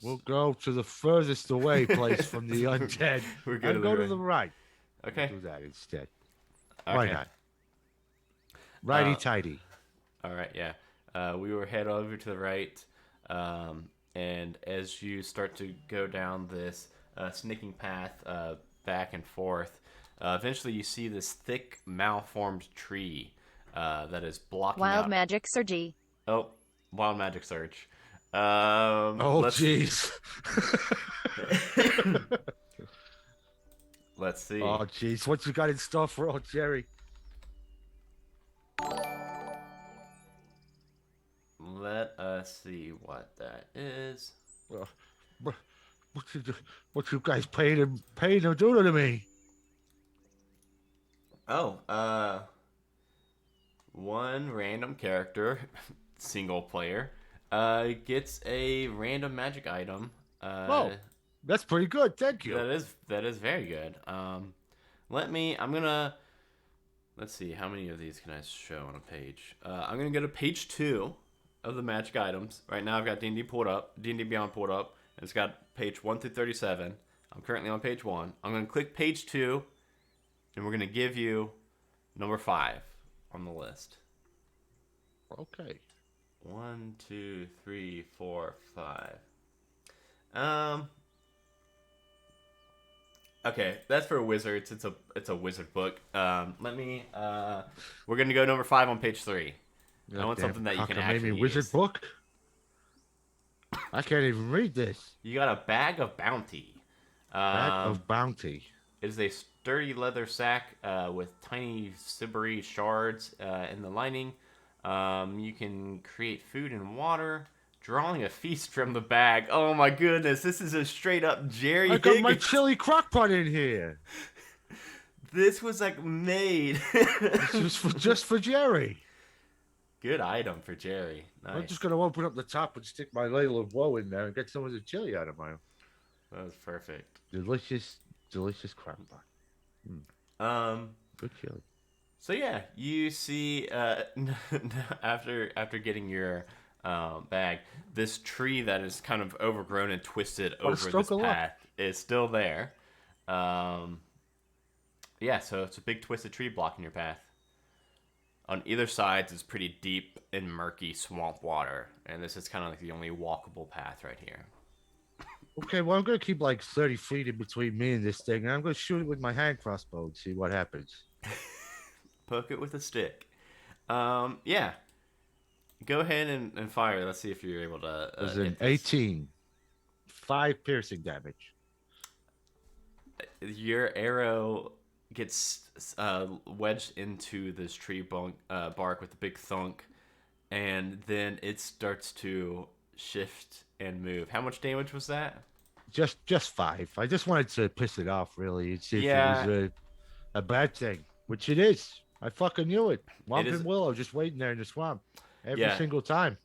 we'll go to the furthest away place from the undead and go to the right. Okay. We'll do that instead. Okay. Why not? Righty tighty. All right, yeah. We will head over to the right, and as you start to go down this snaking path back and forth, eventually you see this thick, malformed tree that is blocking Wild out... Magic Surgy. Oh, Wild Magic Surge. Oh, jeez. Let's see. Oh, jeez. What you got in store for old Jerry? Let us see what that is. What you guys paying to do to me? Oh, one random character, single player, gets a random magic item. Oh, that's pretty good. Thank you. That is very good. Let's see, how many of these can I show on a page? I'm gonna go to page 2 of the magic items. Right now I've got D&D pulled up, D&D Beyond pulled up, and it's got page 1 through 37. I'm currently on page 1. I'm gonna click page 2, and we're gonna give you number 5 on the list. Okay. 1, 2, 3, 4, 5. Okay, that's for wizards. It's a wizard book. We're gonna go number 5 on page 3. I want something that you can actually use. Wizard book? I can't even read this. You got a bag of bounty. Bag Um, of bounty. it is a sturdy leather sack with tiny silvery shards in the lining. You can create food and water, drawing a feast from the bag. Oh my goodness, this is a straight up Jerry I got my Higgins. chili crockpot in here. This was like made. This is just for Jerry. Good item for Jerry. I'm just Nice. gonna open up the top and stick my ladle of woe in there and get some of the chili out of my That was perfect. delicious, delicious crockpot. Um, Good chili. So yeah, you see after getting your bag, this tree that is kind of overgrown and twisted What a over stroke this of luck. path is still there. Um, yeah, so it's a big twisted tree blocking your path. On either side is pretty deep and murky swamp water, and this is kind of like the only walkable path right here. Okay, well, I'm gonna keep like 30 feet in between me and this thing, and I'm gonna shoot it with my hand crossbow and see what happens. Poke it with a stick. Yeah, go ahead and fire. Let's see if you're able to It was hit an this. 18, 5 piercing damage. Your arrow gets wedged into this tree bark with a big thunk, and then it starts to shift and move. How much damage was that? Just 5. I just wanted to piss it off, really, and see if it was Yeah, a bad thing, which it is. I fucking knew it. it is. Whomping Willow just waiting there in the swamp every Yeah, single time.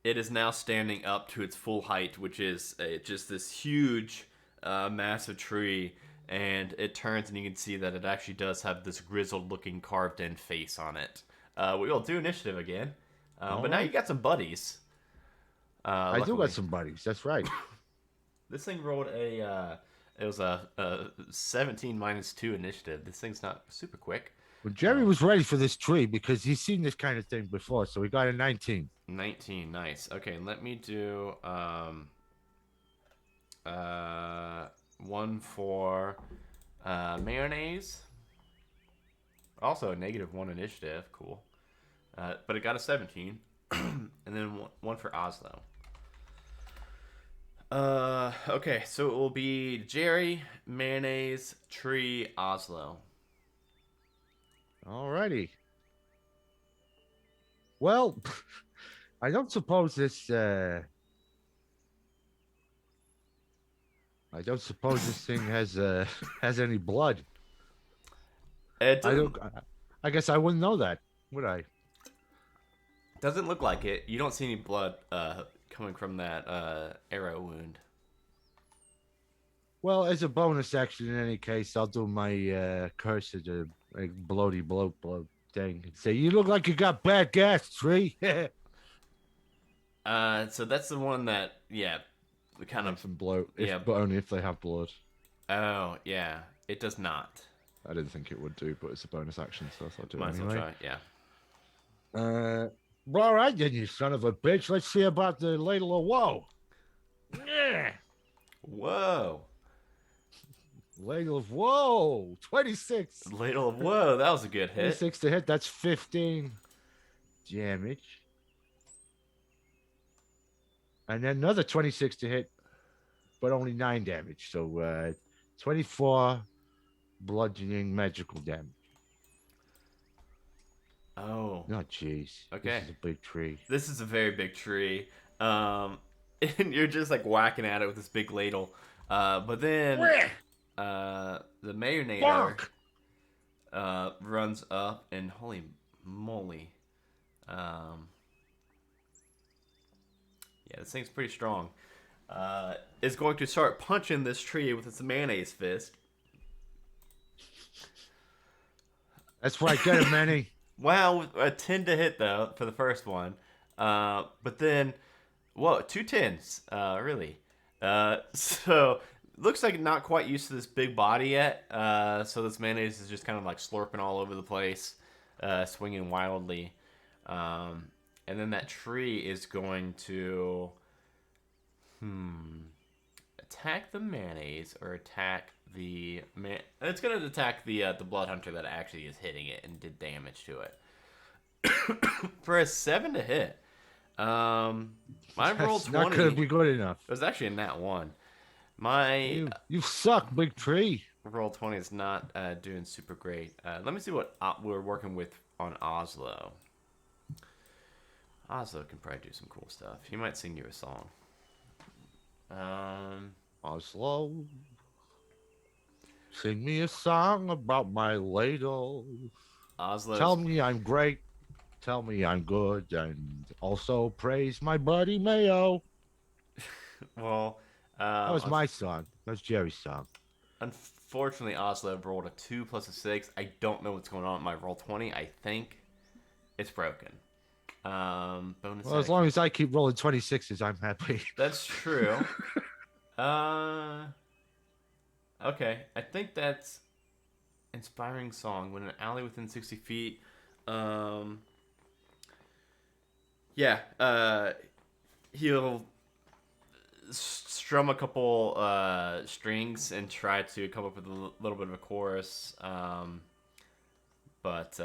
it is now standing up to its full height, which is just this huge, massive tree. And it turns, and you can see that it actually does have this grizzled-looking carved-in face on it. We will do initiative again, All but now you right. got some buddies. I do got Luckily, some buddies. That's right. this thing rolled it was a 17 minus 2 initiative. This thing's not super quick. Well, Jerry was ready for this tree because he's seen this kind of thing before, so he got a 19. 19, nice. Okay, let me do one for mayonnaise. Also a -1 initiative, cool. But it got a 17, and then one for Oslo. Okay, so it will be Jerry, mayonnaise, tree, Oslo. Alrighty. Well, I don't suppose this. I don't suppose this thing has has any blood. It I doesn't don't. I guess I wouldn't know that, would I? doesn't look like it. You don't see any blood coming from that arrow wound. Well, as a bonus action, in any case, I'll do my curse of the like, bloat thing and say, "You look like you got bad gas, tree." So that's the one that, yeah, the kind Have of, some bloat, yeah. but only if they have blood. Oh, yeah. It does not. I didn't think it would do, but it's a bonus action, so I'll do it Might as well anyway. try. Yeah. All right, then, you son of a bitch. Let's see about the ladle of woe. Yeah. Whoa. Ladle of woe. 26. Ladle of whoa. That was a good hit. 26 to hit. That's 15 damage. And then another 26 to hit, but only 9 damage. So 24 bludgeoning magical damage. Oh. Oh, jeez. Okay. This is a big tree. This is a very big tree. And you're just like whacking at it with this big ladle. But then the Mayonator runs up and holy moly. Yeah, this thing's pretty strong. Is going to start punching this tree with its mayonnaise fist. That's right. Get him, Manny. Wow, a 10 to hit though for the first one. But then, whoa, 2 10s, really. So looks like not quite used to this big body yet. So this mayonnaise is just kind of like slurping all over the place, swinging wildly. And then that tree is going to, attack the mayonnaise or attack the man. It's going to attack the blood hunter that actually is hitting it and did damage to it. For a 7 to hit. I rolled That's 20. not going to be good enough. It was actually a nat 1. My You suck, big tree. roll 20 is not doing super great. Let me see what we're working with on Oslo. Oslo can probably do some cool stuff. He might sing you a song. Um, Oslo, sing me a song about my ladle. Oslo's Tell me I'm great. Tell me I'm good. And also praise my buddy Mayo. well. That was Um, my song. That was Jerry's song. unfortunately, Oslo rolled a 2 plus a 6. I don't know what's going on with my roll 20. I think it's broken. Bonus Well, as action. long as I keep rolling 26s, I'm happy. That's true. Uh, okay. I think that's inspiring song. When an alley within 60 feet. Um, yeah. He'll strum a couple strings and try to come up with a little bit of a chorus. But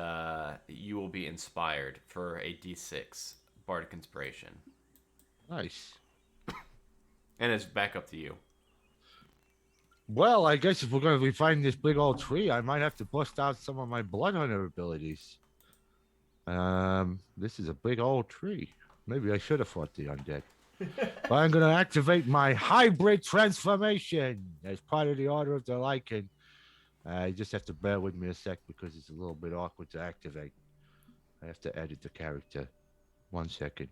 you will be inspired for a d6 bardic inspiration, Nice. and it's back up to you. Well, I guess if we're going to be finding this big old tree, I might have to bust out some of my blood hunter abilities. This is a big old tree. Maybe I should have fought the undead. But I'm going to activate my hybrid transformation as part of the order of the Lycan. You just have to bear with me a sec because it's a little bit awkward to activate. I have to edit the character. 1 second.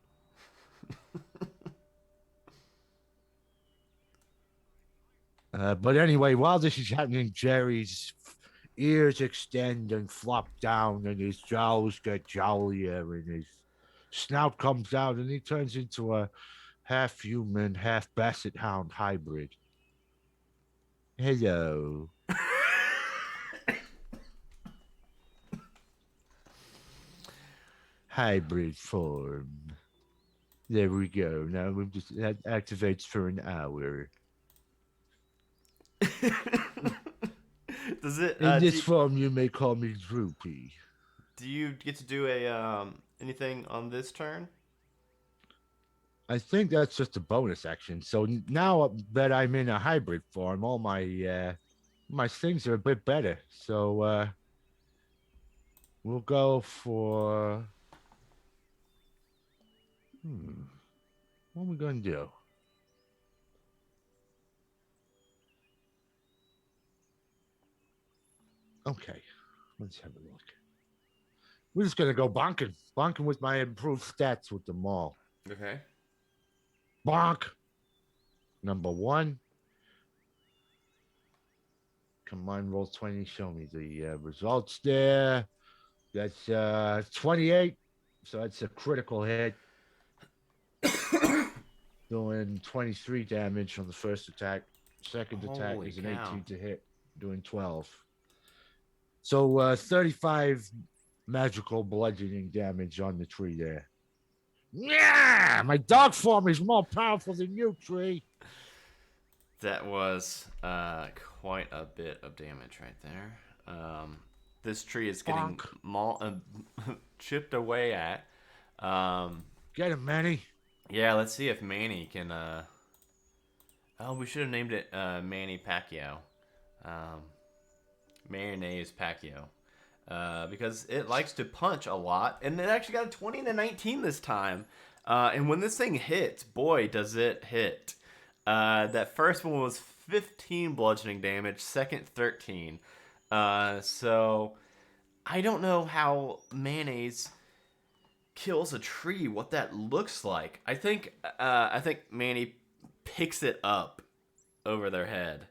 But anyway, while this is happening, Jerry's ears extend and flop down, and his jowls get jowlier, and his snout comes out, and he turns into a half human, half basset hound hybrid. Hello. Hybrid form. There we go. Now we just that activates for an hour. Does it? In this form, you may call me Droopy. Do you get to do a anything on this turn? I think that's just a bonus action. So now that I'm in a hybrid form, all my things are a bit better. So we'll go for what are we gonna do? Okay, let's have a look. We're just gonna go bonking with my improved stats with the mall. Okay. Bonk. Number one. Come on, roll 20. Show me the results there. That's 28. So that's a critical hit. Doing 23 damage on the first attack. Second attack Holy is an cow. 18 to hit, doing 12. So 35 magical bludgeoning damage on the tree there. Yeah, my dog form is more powerful than you, tree. That was quite a bit of damage right there. This tree is getting chipped away at. Get him, Manny. Yeah, let's see if Manny can. Oh, we should have named it Manny Pacquiao. Mayonnaise Pacquiao. Because it likes to punch a lot, and it actually got a 20 and a 19 this time. And when this thing hits, boy, does it hit. That first one was 15 bludgeoning damage, second 13. So I don't know how mayonnaise kills a tree, what that looks like. I think Manny picks it up over their head,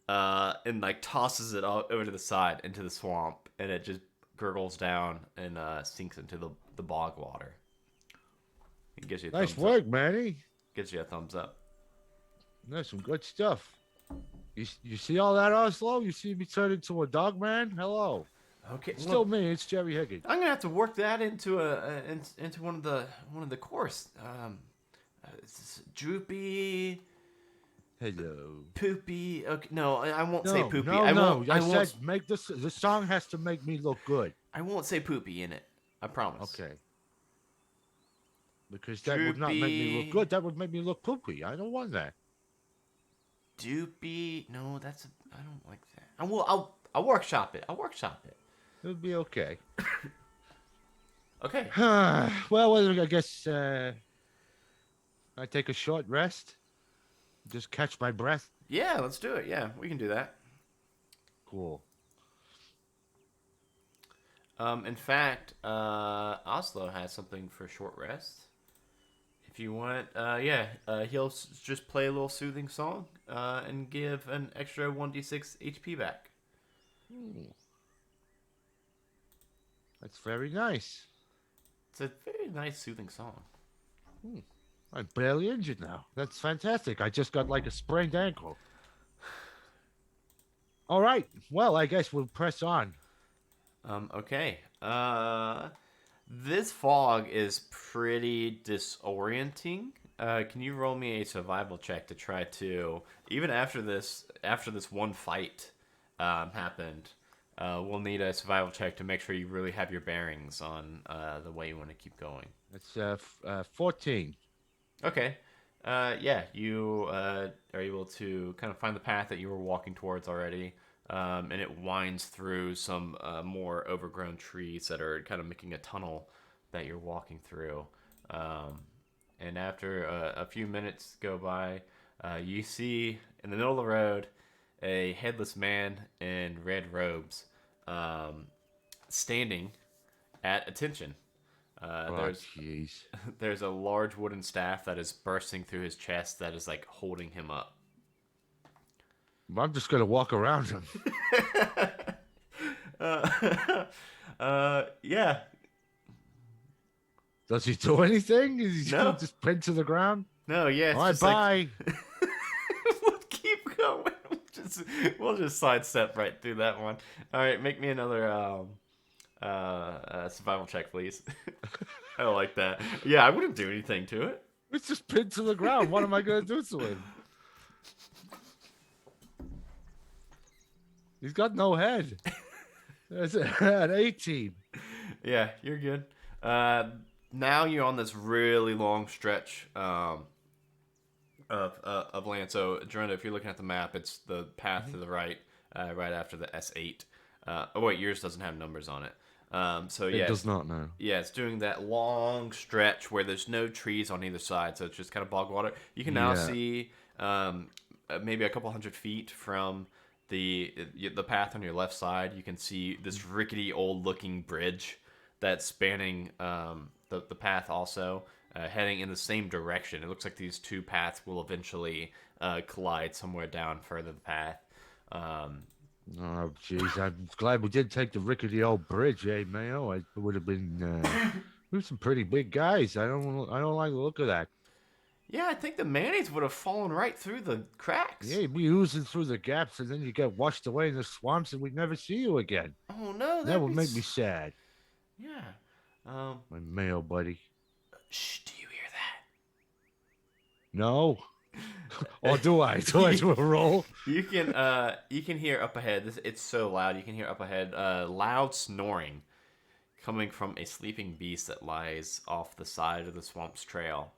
and like tosses it over to the side into the swamp, and it just gurgles down and sinks into the bog water. It gives you a Nice thumbs work, up. Manny. Gives you a thumbs up. That's some good stuff. You see all that, Oslo? You see me turn into a dog man? Hello. Okay, It's still me. It's Jerry Higgins. I'm gonna have to work that into into one of the course. Droopy, Hello. poopy. Okay, no, I won't say No, poopy. no, I no. won't. I said make this. The song has to make me look good. I won't say poopy in it. I promise. Okay. Because that would not make me look Droopy. good. That would make me look poopy. I don't want that. Doopy. No, I don't like that. I'll workshop it. I'll workshop it. It'll be okay. Okay. Well, I guess I take a short rest. Just catch my breath. Yeah, let's do it. Yeah, we can do that. Cool. In fact, Oslo has something for short rest. If you want, yeah, he'll just play a little soothing song and give an extra 1d6 HP back. That's very nice. It's a very nice soothing song. I'm barely injured now. That's fantastic. I just got like a sprained ankle. All right. Well, I guess we'll press on. Okay. This fog is pretty disorienting. Can you roll me a survival check to try to, even after this one fight happened, we'll need a survival check to make sure you really have your bearings on the way you want to keep going. That's 14. Okay. Yeah, you are able to kind of find the path that you were walking towards already, and it winds through some more overgrown trees that are kind of making a tunnel that you're walking through. And after a few minutes go by, you see in the middle of the road a headless man in red robes standing at attention. Jeez. There's a large wooden staff that is bursting through his chest that is like holding him up. I'm just gonna walk around him. Yeah. Does he do anything? Is he No. just pinned to the ground? No, yeah. It's All right, just bye. Like, we'll keep going. We'll just sidestep right through that one. All right, make me another survival check, please. I don't like that. Yeah, I wouldn't do anything to it. It's just pinned to the ground. What am I gonna do to him? He's got no head. That's an 18. Yeah, you're good. Now you're on this really long stretch of land. So, Joranda, if you're looking at the map, it's the path to the right, right after the S8. Oh wait, yours doesn't have numbers on it. So yeah, It does not know. Yeah, it's doing that long stretch where there's no trees on either side, so it's just kind of bog water. You can now see maybe a couple hundred feet from the path on your left side. You can see this rickety old looking bridge that's spanning the path also, heading in the same direction. It looks like these two paths will eventually collide somewhere down further the path. Oh, jeez. I'm glad we did take the rickety old bridge, eh, Mayo? It would have been. We were some pretty big guys. I don't like the look of that. Yeah, I think the mayonnaise would have fallen right through the cracks. Yeah, we oozing through the gaps, and then you get washed away in the swamps, and we'd never see you again. Oh no, That would make me sad. Yeah. My Mayo buddy. Shh, do you hear that? No. Or do I? Do I do a roll? You can hear up ahead. It's so loud. You can hear up ahead loud snoring coming from a sleeping beast that lies off the side of the swamp's trail.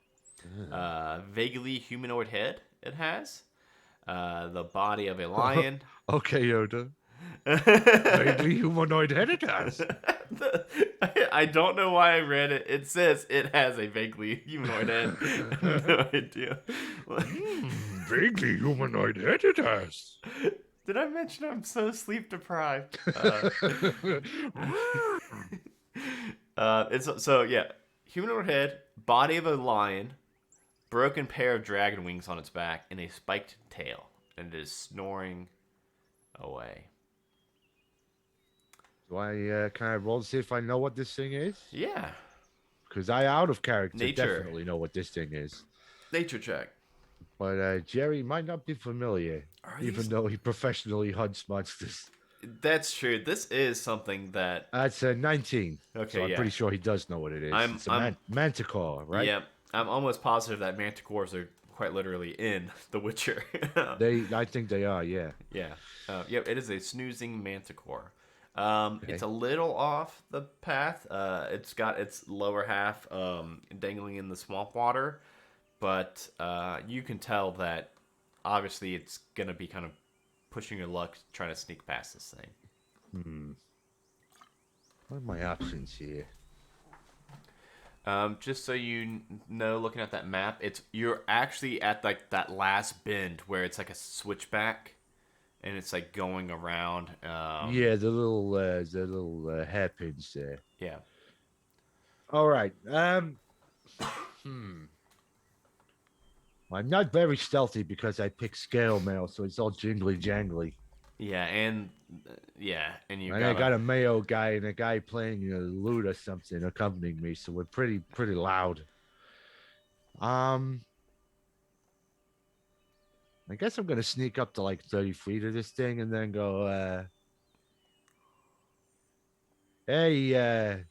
Vaguely humanoid head it has. The body of a lion. Okay, Yoda. Vaguely humanoid head it has. I don't know why I read it. It says it has a vaguely humanoid head. I have no idea. Vaguely humanoid head it has. Did I mention I'm so sleep deprived? Yeah, humanoid head, body of a lion, broken pair of dragon wings on its back, and a spiked tail, and it is snoring away. Do I can I roll to see if I know what this thing is? Yeah. Because I out of character Nature. definitely know what this thing is. Nature check. But Jerry might not be familiar, even though he professionally hunts monsters. That's true. This is something that... That's 19. Okay, so I'm pretty sure he does know what it is. It's a Manticore, right? Yeah, I'm almost positive that manticores are quite literally in The Witcher. I think they are, yeah. Yeah. Yep, it is a snoozing manticore. It's a little off the path. It's got its lower half dangling in the swamp water, but you can tell that obviously it's gonna be kind of pushing your luck trying to sneak past this thing. Hmm. What are my options here? Just so you know, looking at that map, you're actually at like that last bend where it's like a switchback, and it's like going around. Yeah, the little hairpins there. Yeah. All right. Hmm. I'm not very stealthy because I pick scale mail, so it's all jingly jangly. Yeah, and you And I gotta. got a Mayo guy and a guy playing a lute or something accompanying me, so we're pretty loud. Um, I guess I'm gonna sneak up to like 30 feet of this thing and then go, hey,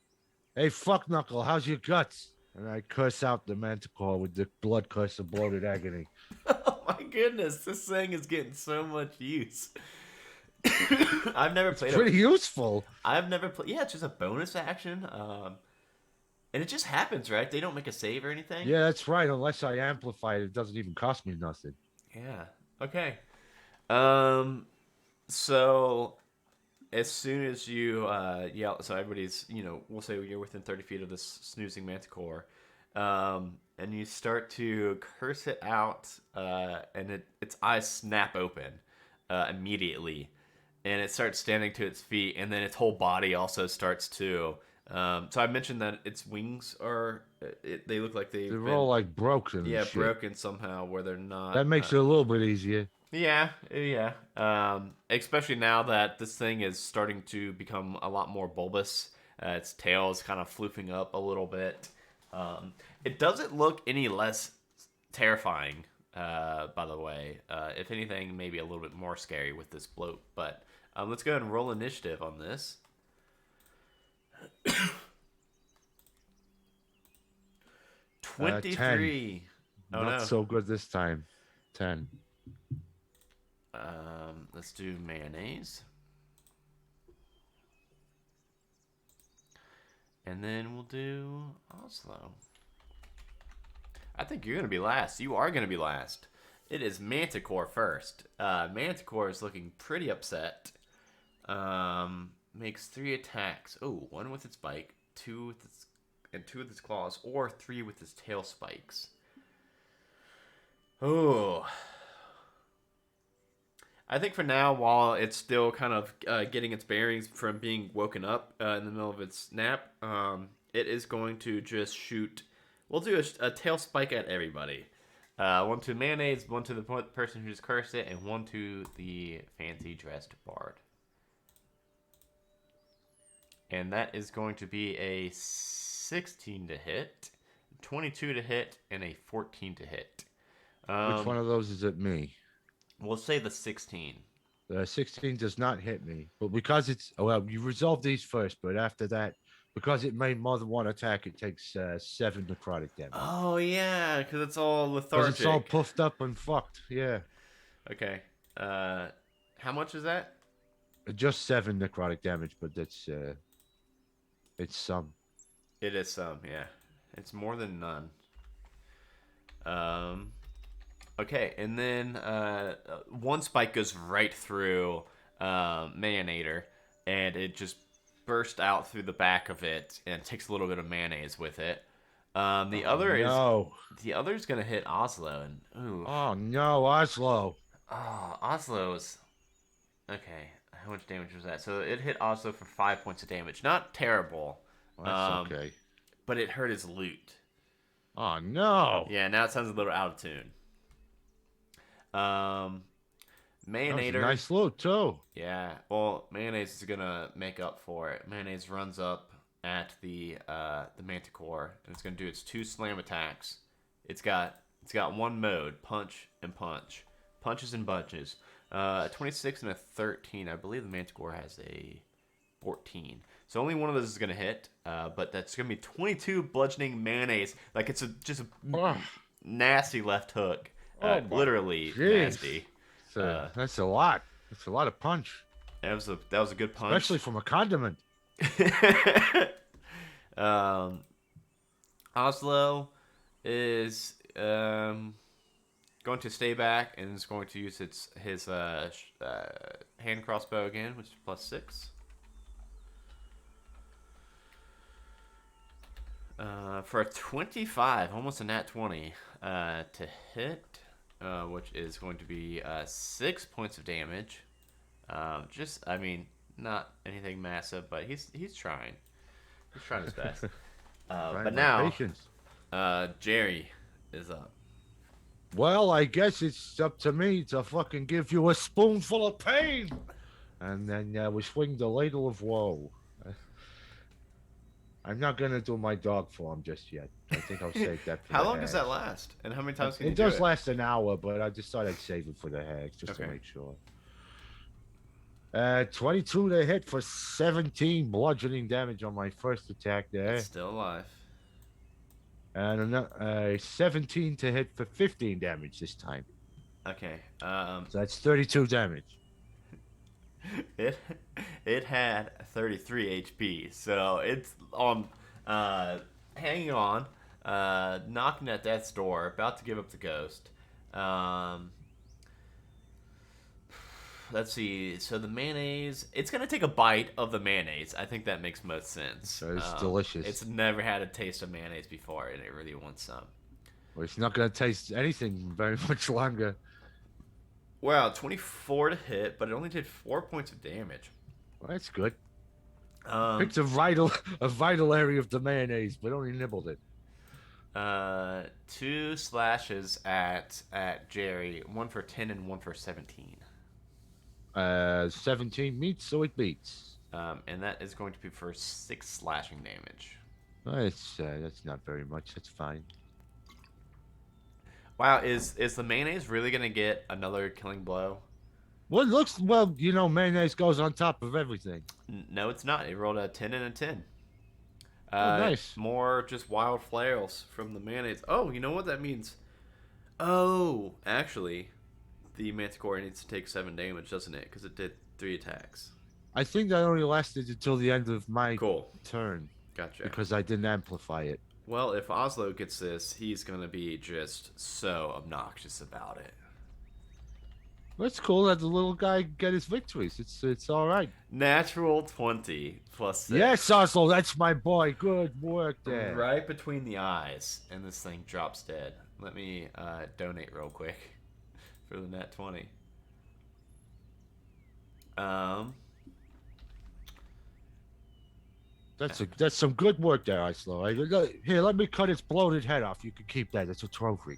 hey, fuck knuckle, how's your guts? And I curse out the Manticore with the blood curse of bloated agony. Oh my goodness, this thing is getting so much use. I've never It's played a. pretty useful. I've never played. Yeah, it's just a bonus action. And it just happens, right? They don't make a save or anything. Yeah, that's right. Unless I amplify it, it doesn't even cost me nothing. Yeah. Okay. Um. So as soon as you yell, so everybody's, we'll say you're within 30 feet of this snoozing manticore, and you start to curse it out, and its eyes snap open immediately, and it starts standing to its feet, and then its whole body also starts to. So I mentioned that its wings they look like they've They're been, all like broken and yeah, shit. broken somehow where they're not. That makes it a little bit easier. Yeah, yeah. Especially now that this thing is starting to become a lot more bulbous. Its tail is kind of floofing up a little bit. It doesn't look any less terrifying, by the way. If anything, maybe a little bit more scary with this bloat. But let's go ahead and roll initiative on this. 10. 23. Oh Not no. so good this time. 10. Let's do mayonnaise. And then we'll do Oslo. I think you're going to be last. You are going to be last. It is Manticore first. Manticore is looking pretty upset. Makes 3 attacks. Oh, 1 with its bite, 2 with its claws, or 3 with its tail spikes. Oh. I think for now, while it's still kind of getting its bearings from being woken up in the middle of its nap, it is going to just shoot. We'll do a tail spike at everybody. 1 to mayonnaise, 1 to the person who just cursed it, and 1 to the fancy dressed bard. And that is going to be a 16 to hit, 22 to hit, and a 14 to hit. Which one of those is it me? We'll say the 16. The 16 does not hit me, but because it's well, you resolve these first, but after that, because it made more than one attack, it takes 7 necrotic damage. Oh yeah, because it's all Because lethargic. it's all puffed up and fucked. Yeah. Okay. How much is that? Just 7 necrotic damage, but that's it's some. It is some, yeah. It's more than none. Okay, and then one spike goes right through Mayonnader, and it just burst out through the back of it, and takes a little bit of mayonnaise with it. The other's gonna hit Oslo, and ooh, Oh no, Oslo. Oslo's okay. How much damage was that? So it hit Oslo for 5 points of damage. Not terrible. That's okay. But it hurt his loot. Oh no. Yeah, now it sounds a little out of tune. Mayonnader. Nice loot too. Yeah. Well, mayonnaise is gonna make up for it. Mayonnaise runs up at the Manticore, and it's gonna do its 2 slam attacks. It's got 1 mode, punch and punch, punches and bunches. 26 and a 13. I believe the Manticore has a 14. So only one of those is gonna hit. But that's gonna be 22 bludgeoning mayonnaise. Like it's just a nasty left hook. Literally nasty. That's a lot. That's a lot of punch. That was a good punch, especially from a condiment. Oslo is going to stay back and is going to use his hand crossbow again, which is +6. For a 25, almost a nat 20 to hit, which is going to be 6 points of damage. I mean, not anything massive, but he's trying. He's trying his best. But now, Patience. Jerry is up. Well, I guess it's up to me to fucking give you a spoonful of pain, and then we swing the ladle of woe. I'm not gonna do my dog form just yet. I think I'll save that for How the long does that hags. last? And how many times can you It do does it? last an hour, but I just thought I'd save it for the hags just to Okay. make sure. 22 to hit for 17 bludgeoning damage on my first attack there, It's still alive. and another 17 to hit for 15 damage this time. Okay. So that's 32 damage. It it had 33 HP, so it's on hanging on, knocking at death's door, about to give up the ghost. Let's see. So the mayonnaise, it's gonna take a bite of the mayonnaise. I think that makes most sense. So it's delicious. It's never had a taste of mayonnaise before, and it really wants some. Well, it's not gonna taste anything very much longer. Wow, 24 to hit, but it only did 4 points of damage. Well, that's good. Um, Picked a vital area of the mayonnaise, but only nibbled it. 2 slashes at Jerry, one for 10 and one for 17. 17 meets, so it beats. And that is going to be for 6 slashing damage. That's not very much. That's fine. Wow, is the mayonnaise really gonna get another killing blow? Well, mayonnaise goes on top of everything. No, it's not. It rolled a 10 and a 10. Nice. More just wild flails from the mayonnaise. Oh, you know what that means? Oh, actually, the Manticore needs to take 7 damage, doesn't it? Because it did 3 attacks. I think that only lasted until the end of my Cool. turn Gotcha. because I didn't amplify it. Well, if Oslo gets this, he's going to be just so obnoxious about it. That's cool that the little guy get his victories. It's all right. Natural 20 plus 6. Yes, Oslo, that's my boy. Good work there. Right between the eyes, and this thing drops dead. Let me donate real quick for the net 20. That's some good work there, Oslo. Here, let me cut its bloated head off. You can keep that. It's a trophy.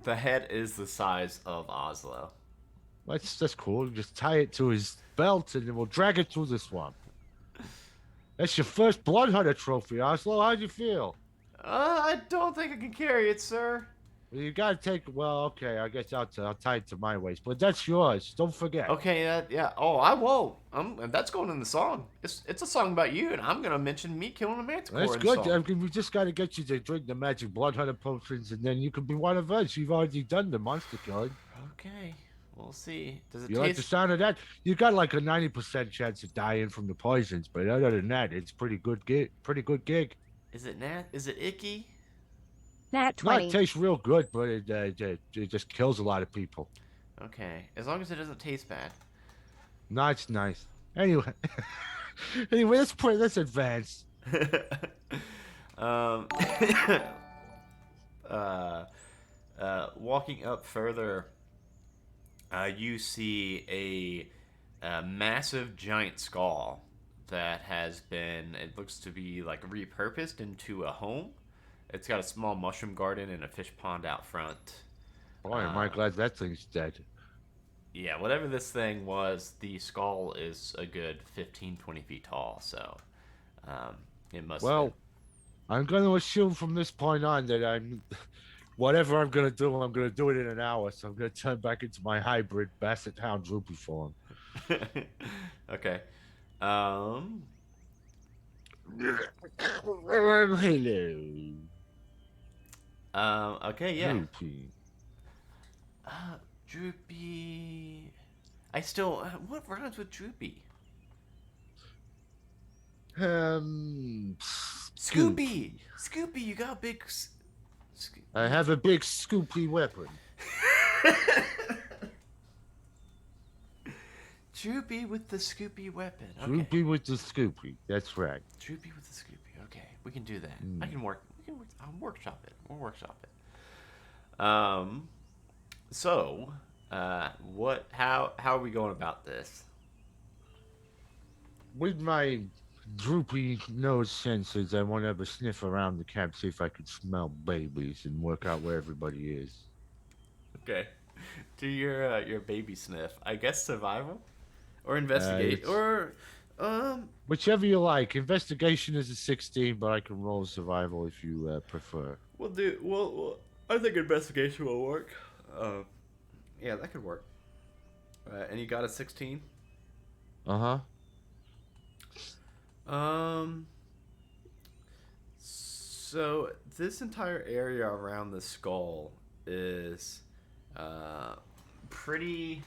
The head is the size of Oslo. That's cool. Just tie it to his belt, and then we'll drag it through the swamp. That's your first blood hunter trophy, Oslo. How'd you feel? I don't think I can carry it, sir. Well, you gotta take. Well, okay. I guess I'll tie it to my waist, but that's yours. Don't forget. Okay, yeah. Oh, I won't. That's going in the song. It's a song about you, and I'm gonna mention me killing a manticore. That's in good. The song. I mean, we just gotta get you to drink the magic blood hunter potions, and then you can be one of us. You've already done the monster killing. Okay, we'll see. Does it You like taste? the sound of that? You got like a 90% chance of dying from the poisons, but other than that, it's pretty good gig. Pretty good gig. Is it icky? Nat No, 20. it tastes real good, but it just kills a lot of people. Okay, as long as it doesn't taste bad. No, it's nice. Anyway, let's advance. um, Walking up further, you see a massive giant skull that has been, it looks to be like repurposed into a home. It's got a small mushroom garden and a fish pond out front. Boy, am I glad that thing's dead. Yeah, whatever this thing was, the skull is a good 15, 20 feet tall, so it must Well, have I'm going to assume from this point on that whatever I'm going to do, I'm going to do it in an hour. So I'm going to turn back into my hybrid Basset Hound Droopy form. been. Okay. Hello. Okay, yeah. Droopy. Droopy. I still. What rhymes with Droopy? Scoop. Scoopy! Scoopy, you got a big. I have a big scoopy weapon. Droopy with the Scoopy weapon. Okay. Droopy with the Scoopy. That's right. Droopy with the Scoopy. Okay, we can do that. I Mm. can work. We can work. I'll workshop it. We'll workshop it. So, what? How are we going about this? With my droopy nose sensors, I want to have a sniff around the camp, see if I could smell babies and work out where everybody is. Okay. Do your baby sniff. I guess survival or investigate It's or um. whichever you like. Investigation is a 16, but I can roll survival if you prefer. We'll do. I think investigation will work. Uh, yeah, that could work. And you got a 16. Uh huh. Um. So this entire area around the skull is uh, pretty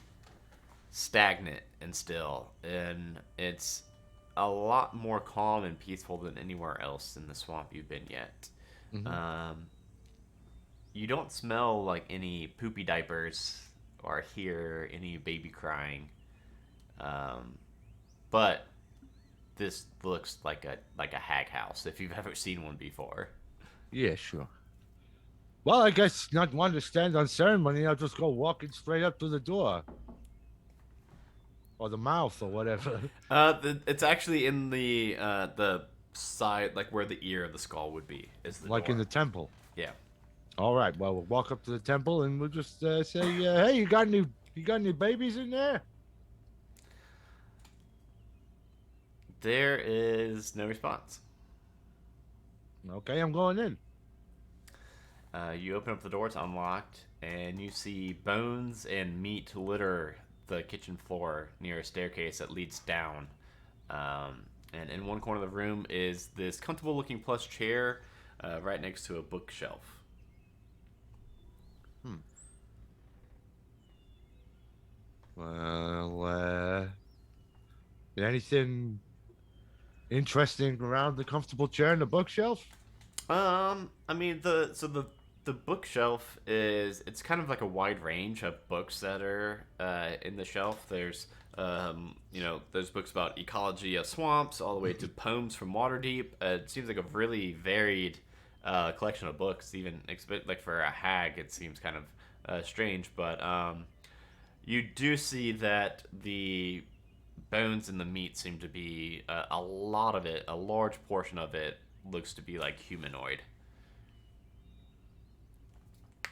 stagnant and still, and it's a lot more calm and peaceful than anywhere else in the swamp you've been yet. Mm-hmm. Um, you don't smell like any poopy diapers or hear any baby crying, um, but this looks like a hag house if you've ever seen one before. Yeah, sure. Well, I guess not one to stand on ceremony. I'll just go walking straight up to the door or the mouth or whatever. It's actually in the side, like where the ear of the skull would be, is the Like door. in the temple. Yeah. All right. Well, we'll walk up to the temple and we'll just say, "Hey, you got any babies in there?" There is no response. Okay, I'm going in. You open up the door, it's unlocked, and you see bones and meat litter the kitchen floor near a staircase that leads down. And in one corner of the room is this comfortable looking plush chair right next to a bookshelf. Hmm. Well, anything interesting around the comfortable chair and the bookshelf? I mean the bookshelf is it's kind of like a wide range of books that are in the shelf. There's there's books about ecology of swamps all the way to poems from Waterdeep. It seems like a really varied collection of books. Even like for a hag, it seems kind of strange. But you do see that the bones and the meat seem to be a lot of it, a large portion of it looks to be like humanoid.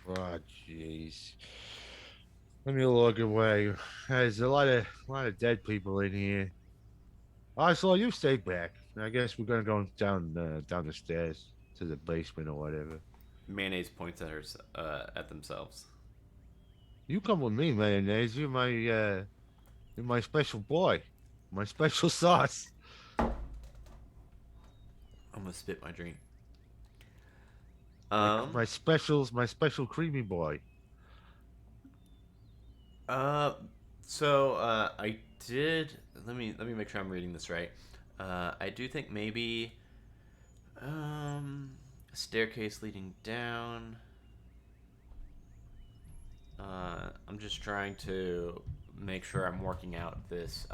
Oh, jeez. Let me look away. There's a lot of dead people in here. Oh, so you stay back. I guess we're gonna go down the stairs to the basement or whatever. Mayonnaise points at her at themselves. You come with me, mayonnaise. You're my special boy, my special sauce. I'm gonna spit my drink. My Um. my specials, my special creamy boy. Uh. So I did. Let me make sure I'm reading this right. I do think maybe a staircase leading down. I'm just trying to make sure I'm working out this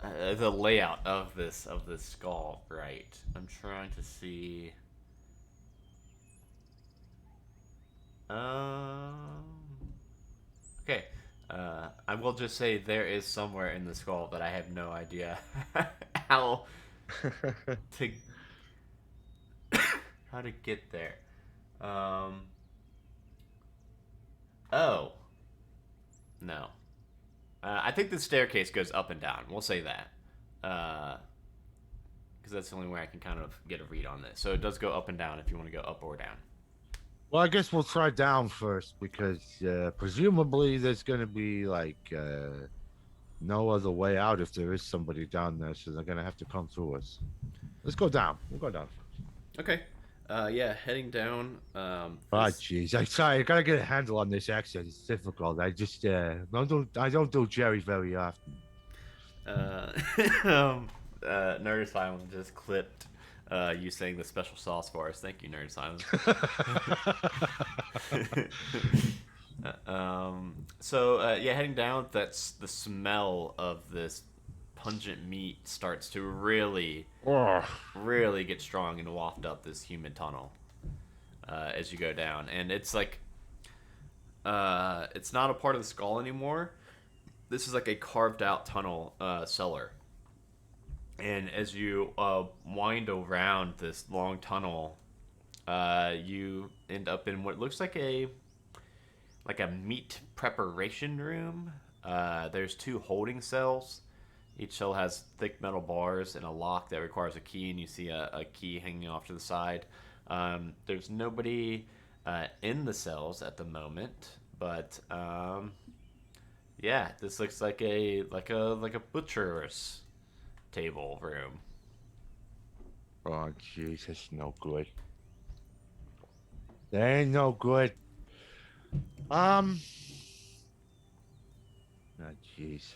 the layout of this skull right. I'm trying to see. Um. Okay. I will just say there is somewhere in the skull that I have no idea how to how to get there. Um. Oh no. I think the staircase goes up and down. We'll say that. Because that's the only way I can kind of get a read on this. So it does go up and down if you want to go up or down. Well, I guess we'll try down first because presumably there's gonna be like no other way out if there is somebody down there, so they're gonna have to come through us. Let's go down. We'll go down first. Okay. Yeah, heading down. Ah, jeez. I'm sorry. I gotta get a handle on this accent. It's difficult. I just I don't do Jerry very often. uh, Nervous Island just clipped You saying the special sauce for us. Thank you, Nerd Silence. Yeah, heading down, that's the smell of this pungent meat starts to really, Oh, really get strong and waft up this humid tunnel as you go down. And it's like, it's not a part of the skull anymore. This is like a carved out tunnel cellar. And as you wind around this long tunnel, you end up in what looks like a meat preparation room. There's two holding cells. Each cell has thick metal bars and a lock that requires a key, and you see a key hanging off to the side. There's nobody in the cells at the moment, but yeah, this looks like a butcher's table room. oh, jeez, that's no good. That ain't no good. Um, oh, jeez.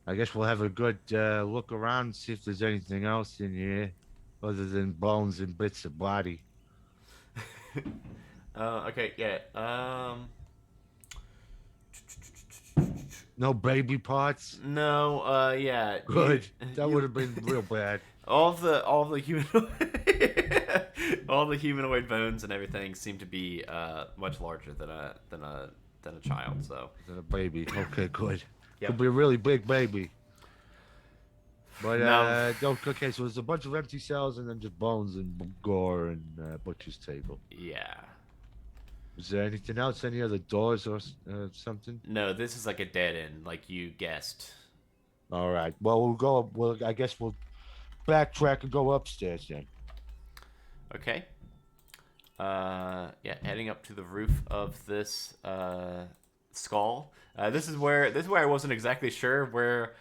I guess we'll have a good look around and see if there's anything else in here other than bones and bits of body. Okay, yeah. No baby parts. No, yeah. Good. That would You have been real bad. all the humanoid all the humanoid bones and everything seem to be much larger than a child. So Than a baby. Okay, good. Could yep. be a really big baby. But Now don't. Okay, so there's a bunch of empty cells and then just bones and gore and butcher's table. yeah. Is there anything else? Any other doors or something? No, this is like a dead end, like you guessed. All right. Well, we'll go. Well, I guess we'll backtrack and go upstairs then. Okay. Yeah, heading up to the roof of this skull. This is where I wasn't exactly sure where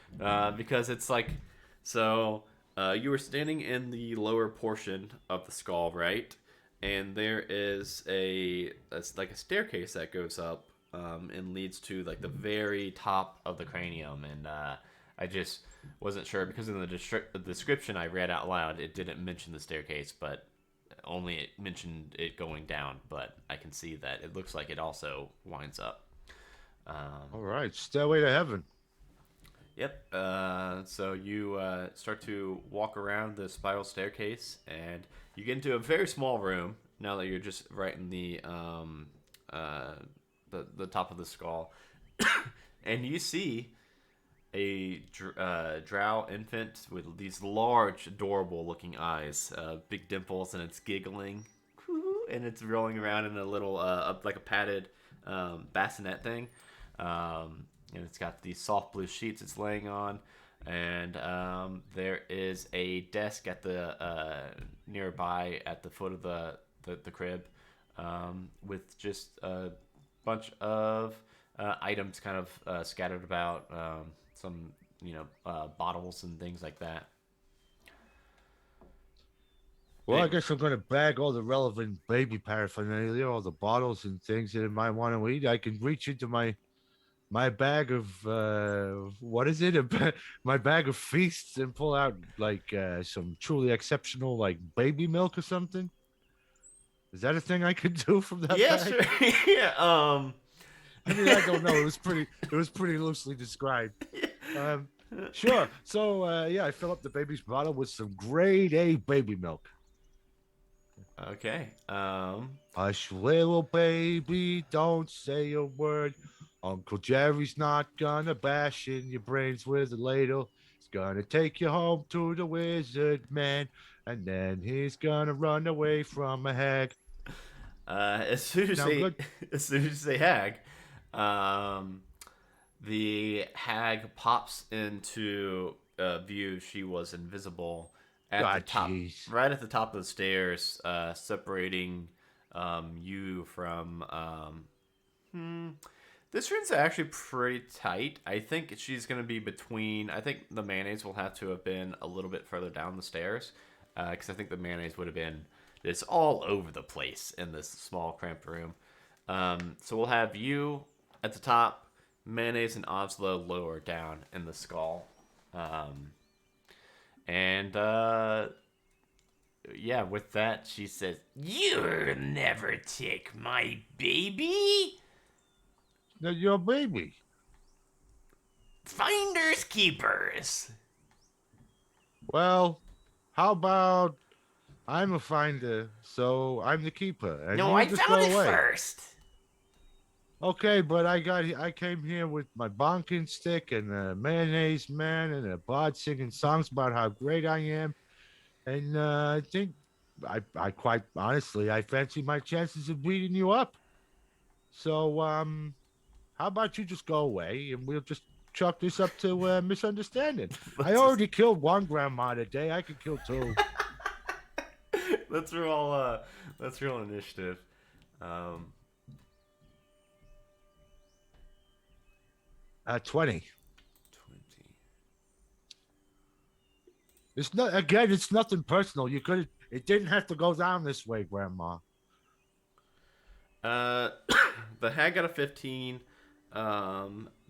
because it's like so you were standing in the lower portion of the skull, right? And there is it's like a staircase that goes up and leads to like the very top of the cranium, and I just wasn't sure because in the description I read out loud it didn't mention the staircase, but only it mentioned it going down, but I can see that it looks like it also winds up. All right. Stairway to heaven. Yep. So you start to walk around the spiral staircase, and you get into a very small room. Now that you're just right in the top of the skull, and you see a drow infant with these large, adorable-looking eyes, big dimples, and it's giggling, and it's rolling around in a little, like a padded bassinet thing, and it's got these soft blue sheets it's laying on, and there is a desk at the nearby at the foot of the crib, with just a bunch of items kind of scattered about. Some bottles and things like that. Well, I guess I'm going to bag all the relevant baby paraphernalia, all the bottles and things that I might want to eat. I can reach into my bag of what is it? My bag of feasts and pull out like some truly exceptional like baby milk or something. Is that a thing I could do from that Yeah, bag? sure. Yeah. I mean, I don't know. It was pretty loosely described. Um, sure. So yeah, I fill up the baby's bottle with some grade A baby milk. Okay. Hush, little baby, don't say a word. Uncle Jerry's not gonna bash in your brains with a ladle. He's gonna take you home to the wizard man, and then he's gonna run away from a hag. As soon as Sound they good? as soon as they hag, um, the hag pops into view. She was invisible at the God, top, jeez. right at the top of the stairs, separating you from. This room's actually pretty tight. I think she's gonna be between. I think the mayonnaise will have to have been a little bit further down the stairs, because I think the mayonnaise would have been. It's all over the place in this small cramped room. So we'll have you at the top, mayonnaise and Oslo lower down in the skull. And yeah, with that, she says, "You'll never take my baby. That's your baby. Finders keepers." Well, how about I'm a finder, so I'm the keeper, and No, you I just found go it away. first. Okay, but I came here with my bonking stick and a mayonnaise man and a bard singing songs about how great I am, and I think I quite honestly I fancy my chances of beating you up. So how about you just go away and we'll just chalk this up to misunderstanding. I let's just, already killed one grandma today. I could kill two. let's roll. Let's roll initiative. Um, 20. 20. It's not again. It's nothing personal. You could. It didn't have to go down this way, Grandma. Uh, the hag got a 15.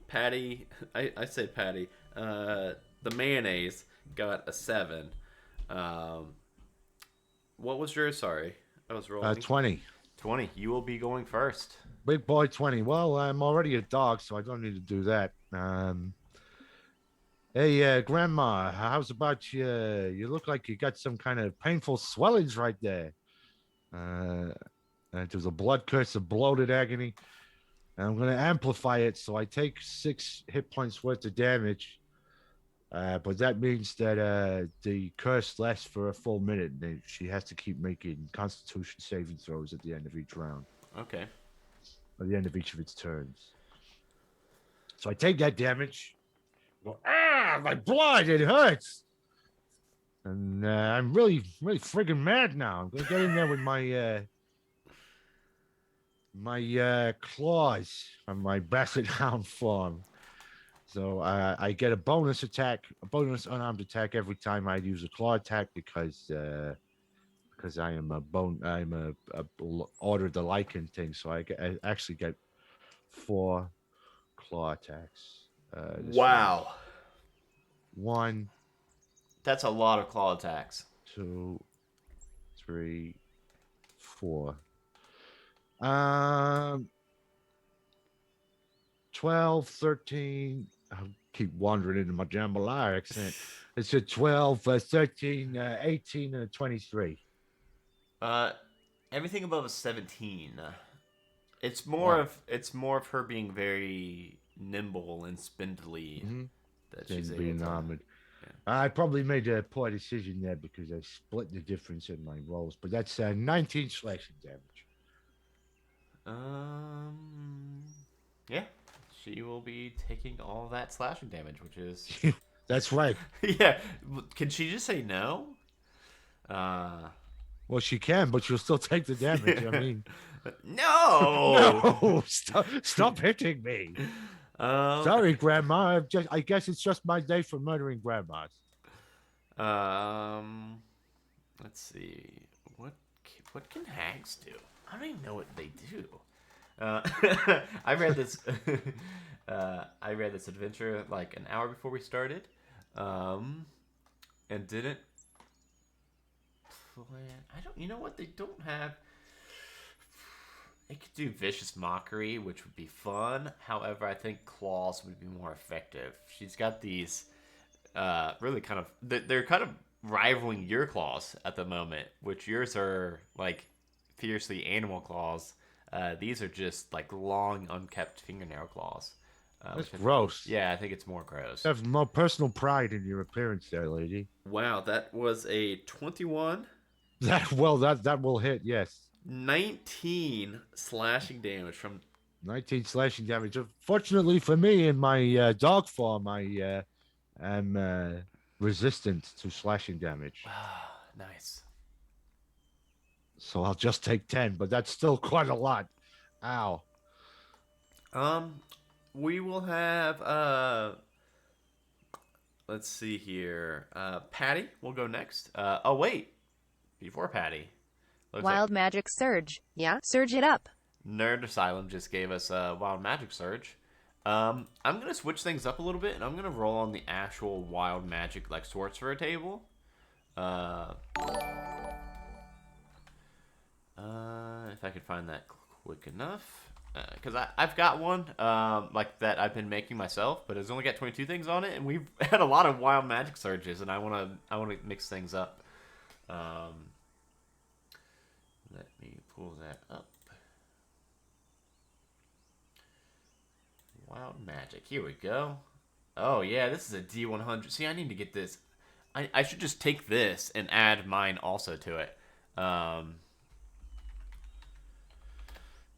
Patty, I say Patty. The mayonnaise got a 7. Um, what was yours? Sorry, I was rolling. 20. 20. You will be going first. Big boy 20. Well, I'm already a dog, so I don't need to do that. Hey, Grandma, how's about you? You look like you got some kind of painful swellings right there. Uh, there's a blood curse of bloated agony. And I'm going to amplify it, so I take 6 hit points worth of damage. But that means that the curse lasts for a full minute. And she has to keep making Constitution saving throws at the end of each round, Okay. at the end of each of its turns. So I take that damage. Go, my blood, it hurts. And I'm really, really friggin' mad now. I'm gonna get in there with my claws on my basset hound form. So I get a bonus attack, a bonus unarmed attack every time I use a claw attack because I am I'm a order the lichen thing. So I actually get 4 claw attacks. This round. Wow. 1, That's a lot of claw attacks. 2, 3, 4. Um, 12, 13. I keep wandering into my jambalaya accent. It's a 12, 13, 18, and a 23. Uh, Everything above a 17. Wow. It's more of her being very nimble and spindly Mm-hmm. that she's Didn't able be to. enamored. Yeah. I probably made a poor decision there because I split the difference in my rolls, but that's 19 slashing damage. Um. Yeah, she will be taking all that slashing damage, which is. That's right. Yeah. Can she just say no? Uh. Well, she can, but she'll still take the damage. I mean, No. no, stop hitting me. Um. Sorry, Grandma. I guess it's just my day for murdering grandmas. Um. Let's see. What what can hags do? I don't even know what they do. Uh, I read this. I read this adventure like an hour before we started, and didn't plan. I don't. You know what? They don't have. They could do vicious mockery, which would be fun. However, I think claws would be more effective. She's got these really kind of they're kind of rivaling your claws at the moment, which yours are like fiercely animal claws. These are just like long, unkept fingernail claws. That's Which gross. yeah, I think it's more gross. You have more personal pride in your appearance there, lady. Wow, that was a 21, That will hit. Yes, 19 slashing damage from. 19 slashing damage. Fortunately for me, in my dog form, I am resistant to slashing damage, Nice. so I'll just take 10. But that's still quite a lot. Ow. Um, we will have let's see here. Patty will go next. Oh wait, before Patty, looks like Wild magic surge. Yeah? Surge it up. Nerd Asylum just gave us a wild magic surge. I'm gonna switch things up a little bit, and I'm gonna roll on the actual wild magic like sorcerer table. Uh, if I could find that quick enough, because I've got one like that I've been making myself, but it's only got 22 things on it, and we've had a lot of wild magic surges, and I wanna mix things up. Um, Let me pull that up. Wild magic. Here we go. Oh yeah, this is a D100. See, I need to get this. I should just take this and add mine also to it. Um,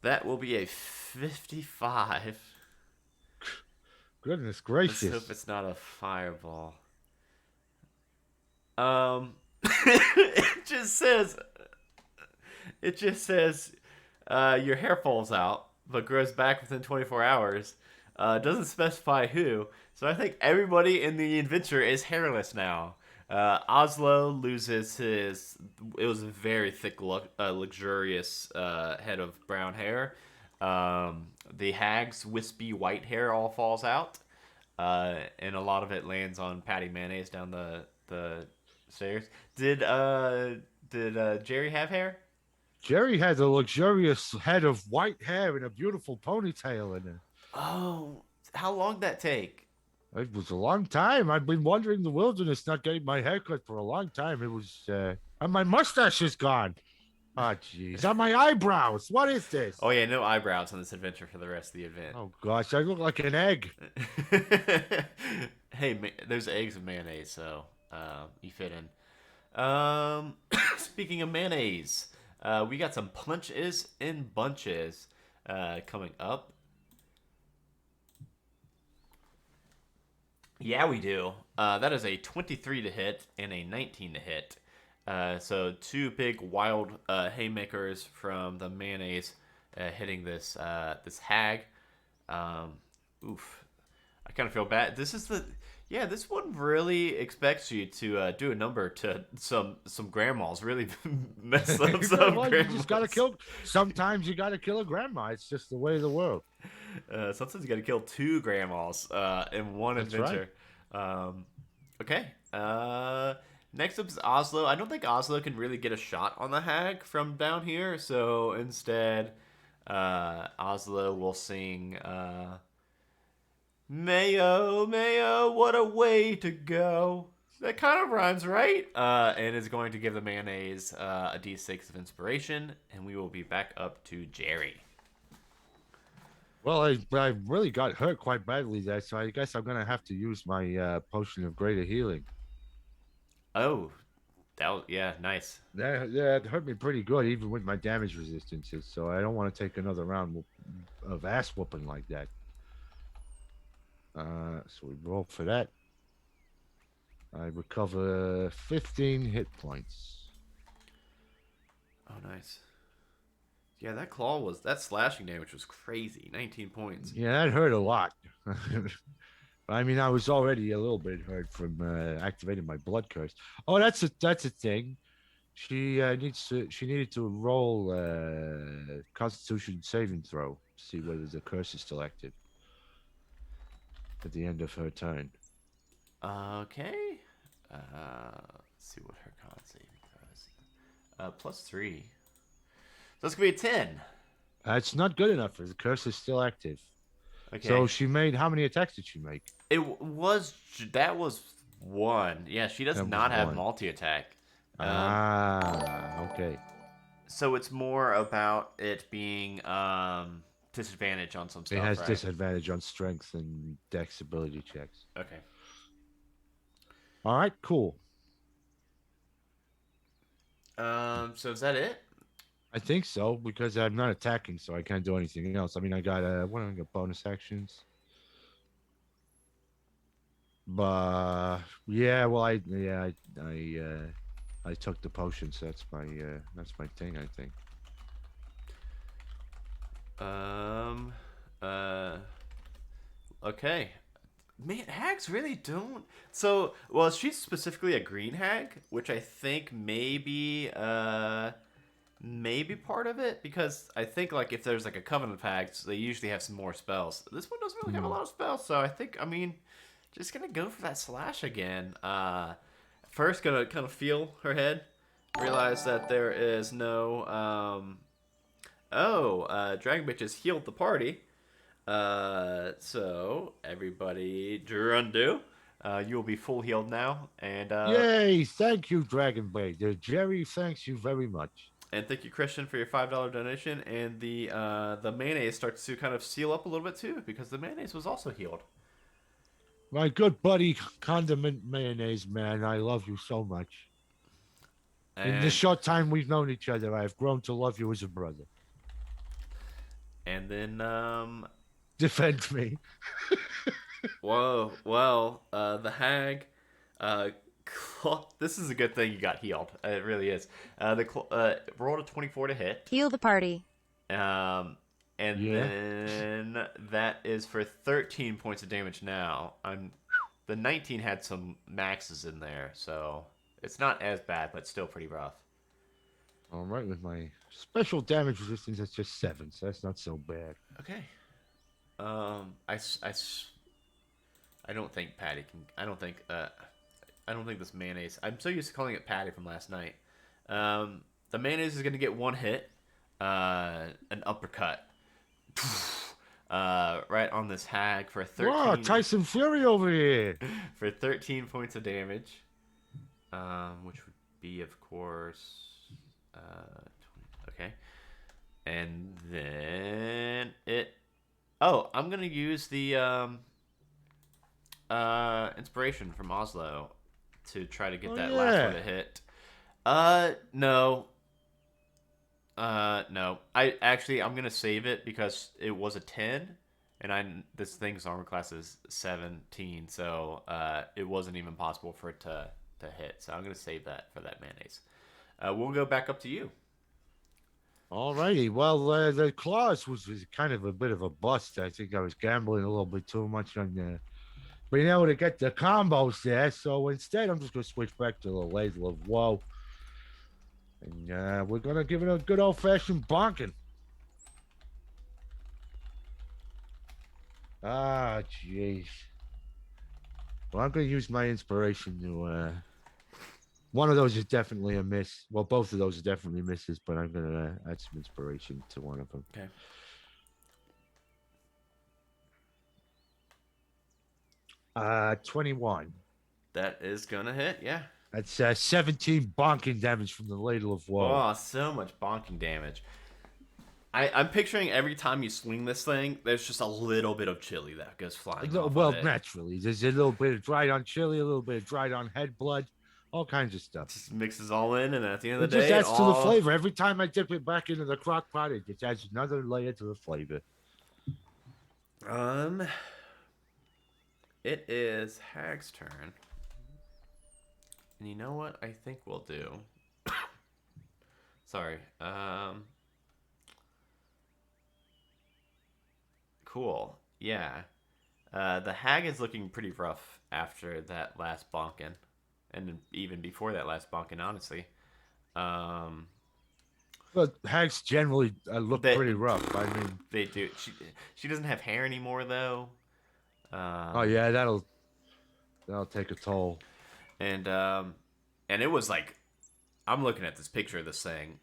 that will be a 55. Goodness Let's hope gracious. it's not a fireball. It just says your hair falls out but grows back within 24 hours. Doesn't specify who. So I think everybody in the adventure is hairless now. Oslo loses his. It was a very thick, luxurious head of brown hair. The hag's wispy white hair all falls out, and a lot of it lands on Patty Mayonnaise down the stairs. Did Jerry have hair? Jerry has a luxurious head of white hair and a beautiful ponytail in it. Oh, how long did that take? It was a long time. I've been wandering the wilderness, not getting my haircut for a long time. It was, and my mustache is gone. Oh, jeez. On my eyebrows. What is Oh this? yeah, no eyebrows on this adventure for the rest of the event. Oh, gosh. I look like an egg. Hey, there's eggs and mayonnaise, so you fit in. Speaking of mayonnaise, we got some punches in bunches coming up. Yeah, we do. That is a 23 to hit and a 19 to hit. So two big wild haymakers from the mayonnaise hitting this hag. Oof. I kind of feel bad. This one really expects you to do a number to some grandmas. Really mess up some Well, you just gotta grandmas. kill. Sometimes you gotta kill a grandma. It's just the way of the world. Sometimes you got to kill two grandmas in one That's right. adventure. Okay. Next up is Oslo. I don't think Oslo can really get a shot on the hag from down here, so instead, Oslo will sing Mayo, Mayo, what a way to go. That kind of rhymes, right? And is going to give the mayonnaise a d6 of inspiration, and we will be back up to Jerry. Well, I really got hurt quite badly there, so I guess I'm gonna have to use my potion of greater healing. Oh, yeah, nice. That hurt me pretty good, even with my damage resistances. So I don't want to take another round of ass whooping like that. So we roll for that. I recover 15 hit points. Oh, nice. Yeah, that slashing damage was crazy. 19 points. Yeah, that hurt a lot. I mean, I was already a little bit hurt from activating my blood curse. Oh, that's a thing. She needed to roll Constitution saving throw to see whether the curse is still active at the end of her turn. Okay. Let's see what her con saving throw is. +3. So that's gonna be a 10. It's not good enough. The curse is still active. So Okay. she made how many attacks did she make? That was one. Yeah, she does That was not have one. multi attack. Okay. So it's more about it being disadvantage on some It stuff, has right? disadvantage on strength and dex ability checks. Okay. All right, cool. So is that it? I think so because I'm not attacking, so I can't do anything else. I mean, I got what do I got bonus actions? But yeah, well, I took the potion, so that's my thing. I think. Um. Uh. Okay. Man, hags really don't. So, well, she's specifically a green hag, which I think maybe part of it because I think like if there's like a covenant of hags, they usually have some more spells. This one doesn't really have a lot of spells, so I think just gonna go for that slash again. First gonna kind of feel her head, realize that there is no Dragon Bitch has healed the party. So everybody, Durundu, you will be full healed now, Yay! Thank you, Dragon Blade. Jerry, thanks you very much. and thank you, Christian, for your $5 donation. And the mayonnaise starts to kind of seal up a little bit too, because the mayonnaise was also healed. My good buddy, Condiment Mayonnaise Man, I love you so much. In the And short time we've known each other, I have grown to love you as a brother. and then Defend me. the hag, uh, this is a good thing you got healed. It really is. Rolled a 24 to hit. Heal the party. Um, and Yeah. then that is for 13 points of damage now. The 19 had some maxes in there, so it's not as bad, but still pretty rough. All right, with my special damage resistance, that's just 7, so that's not so bad. Okay. I don't think Patty can. I don't think this mayonnaise. I'm so used to calling it Patty from last night. The mayonnaise is gonna get one hit, an uppercut, right on this hag for 13. Wow, Tyson Fury over here. For 13 points of damage, which would be, of course, 20, okay. And then I'm gonna use the inspiration from Oslo to try to get that last one to hit. No. No. I'm gonna save it because it was a 10, and this thing's armor class is 17, so it wasn't even possible for it to hit. So I'm gonna save that for that mayonnaise. We'll go back up to you. All righty. Well, the claws was kind of a bit of a bust. I think I was gambling a little bit too much on being able to get the combos there. So instead, I'm just going to switch back to the Ladle of Woe. And we're going to give it a good old-fashioned bonking. Ah, jeez. Well, I'm going to use my inspiration to... one of those is definitely a miss. Well, both of those are definitely misses, but I'm going to add some inspiration to one of them. Okay. 21. That is gonna hit, yeah. That's 17 bonking damage from the Ladle of Woe. Oh, so much bonking damage. I'm picturing every time you swing this thing, there's just a little bit of chili that goes flying off Well, of it. naturally. There's a little bit of dried on chili, a little bit of dried on head blood, all kinds of stuff. Just mixes all in, and at the end It of the day, just adds to the flavor. Every time I dip it back into the crock pot, it just adds another layer to the flavor. It is Hag's turn. And you know what I think we'll do? Sorry. Cool. Yeah. The hag is looking pretty rough after that last bonkin. And even before that last bonkin, honestly. But hags generally look pretty rough. I mean, they do. She doesn't have hair anymore, though. Oh yeah, that'll take a toll. And it was like, I'm looking at this picture of this thing.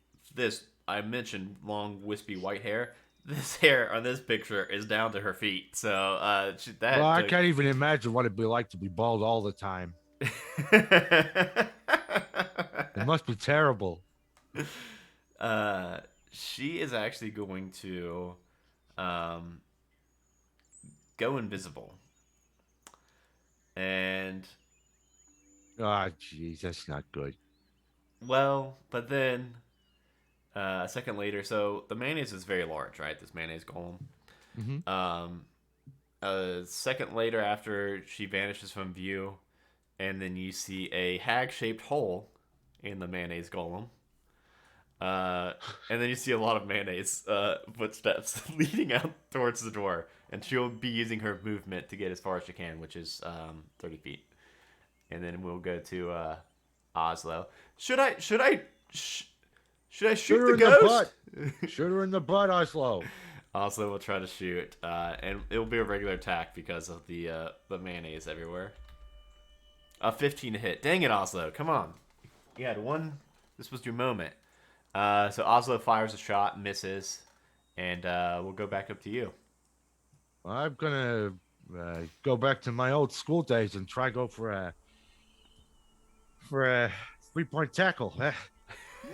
I mentioned long, wispy white hair. This hair on this picture is down to her feet. So I can't even imagine what it'd be like to be bald all the time. It must be terrible. She is actually going to go invisible. And jeez, that's not good. Well, but then a second later, so the mayonnaise is very large, right? This mayonnaise golem. Mm-hmm. A second later, after she vanishes from view, and then you see a hag-shaped hole in the mayonnaise golem. And then you see a lot of mayonnaise footsteps leading out towards the door, and she'll be using her movement to get as far as she can, which is 30 feet. And then we'll go to Oslo. Should Should I Shoot shoot her the in the ghost? butt. Shoot her in the butt, Oslo. Also, we'll try to shoot, and it'll be a regular attack because of the mayonnaise everywhere. 15 to hit. Dang it, Oslo. Come on. You had one. This was your moment. So Oslo fires a shot, misses, and we'll go back up to you. I'm gonna go back to my old school days and try go for a 3-point tackle.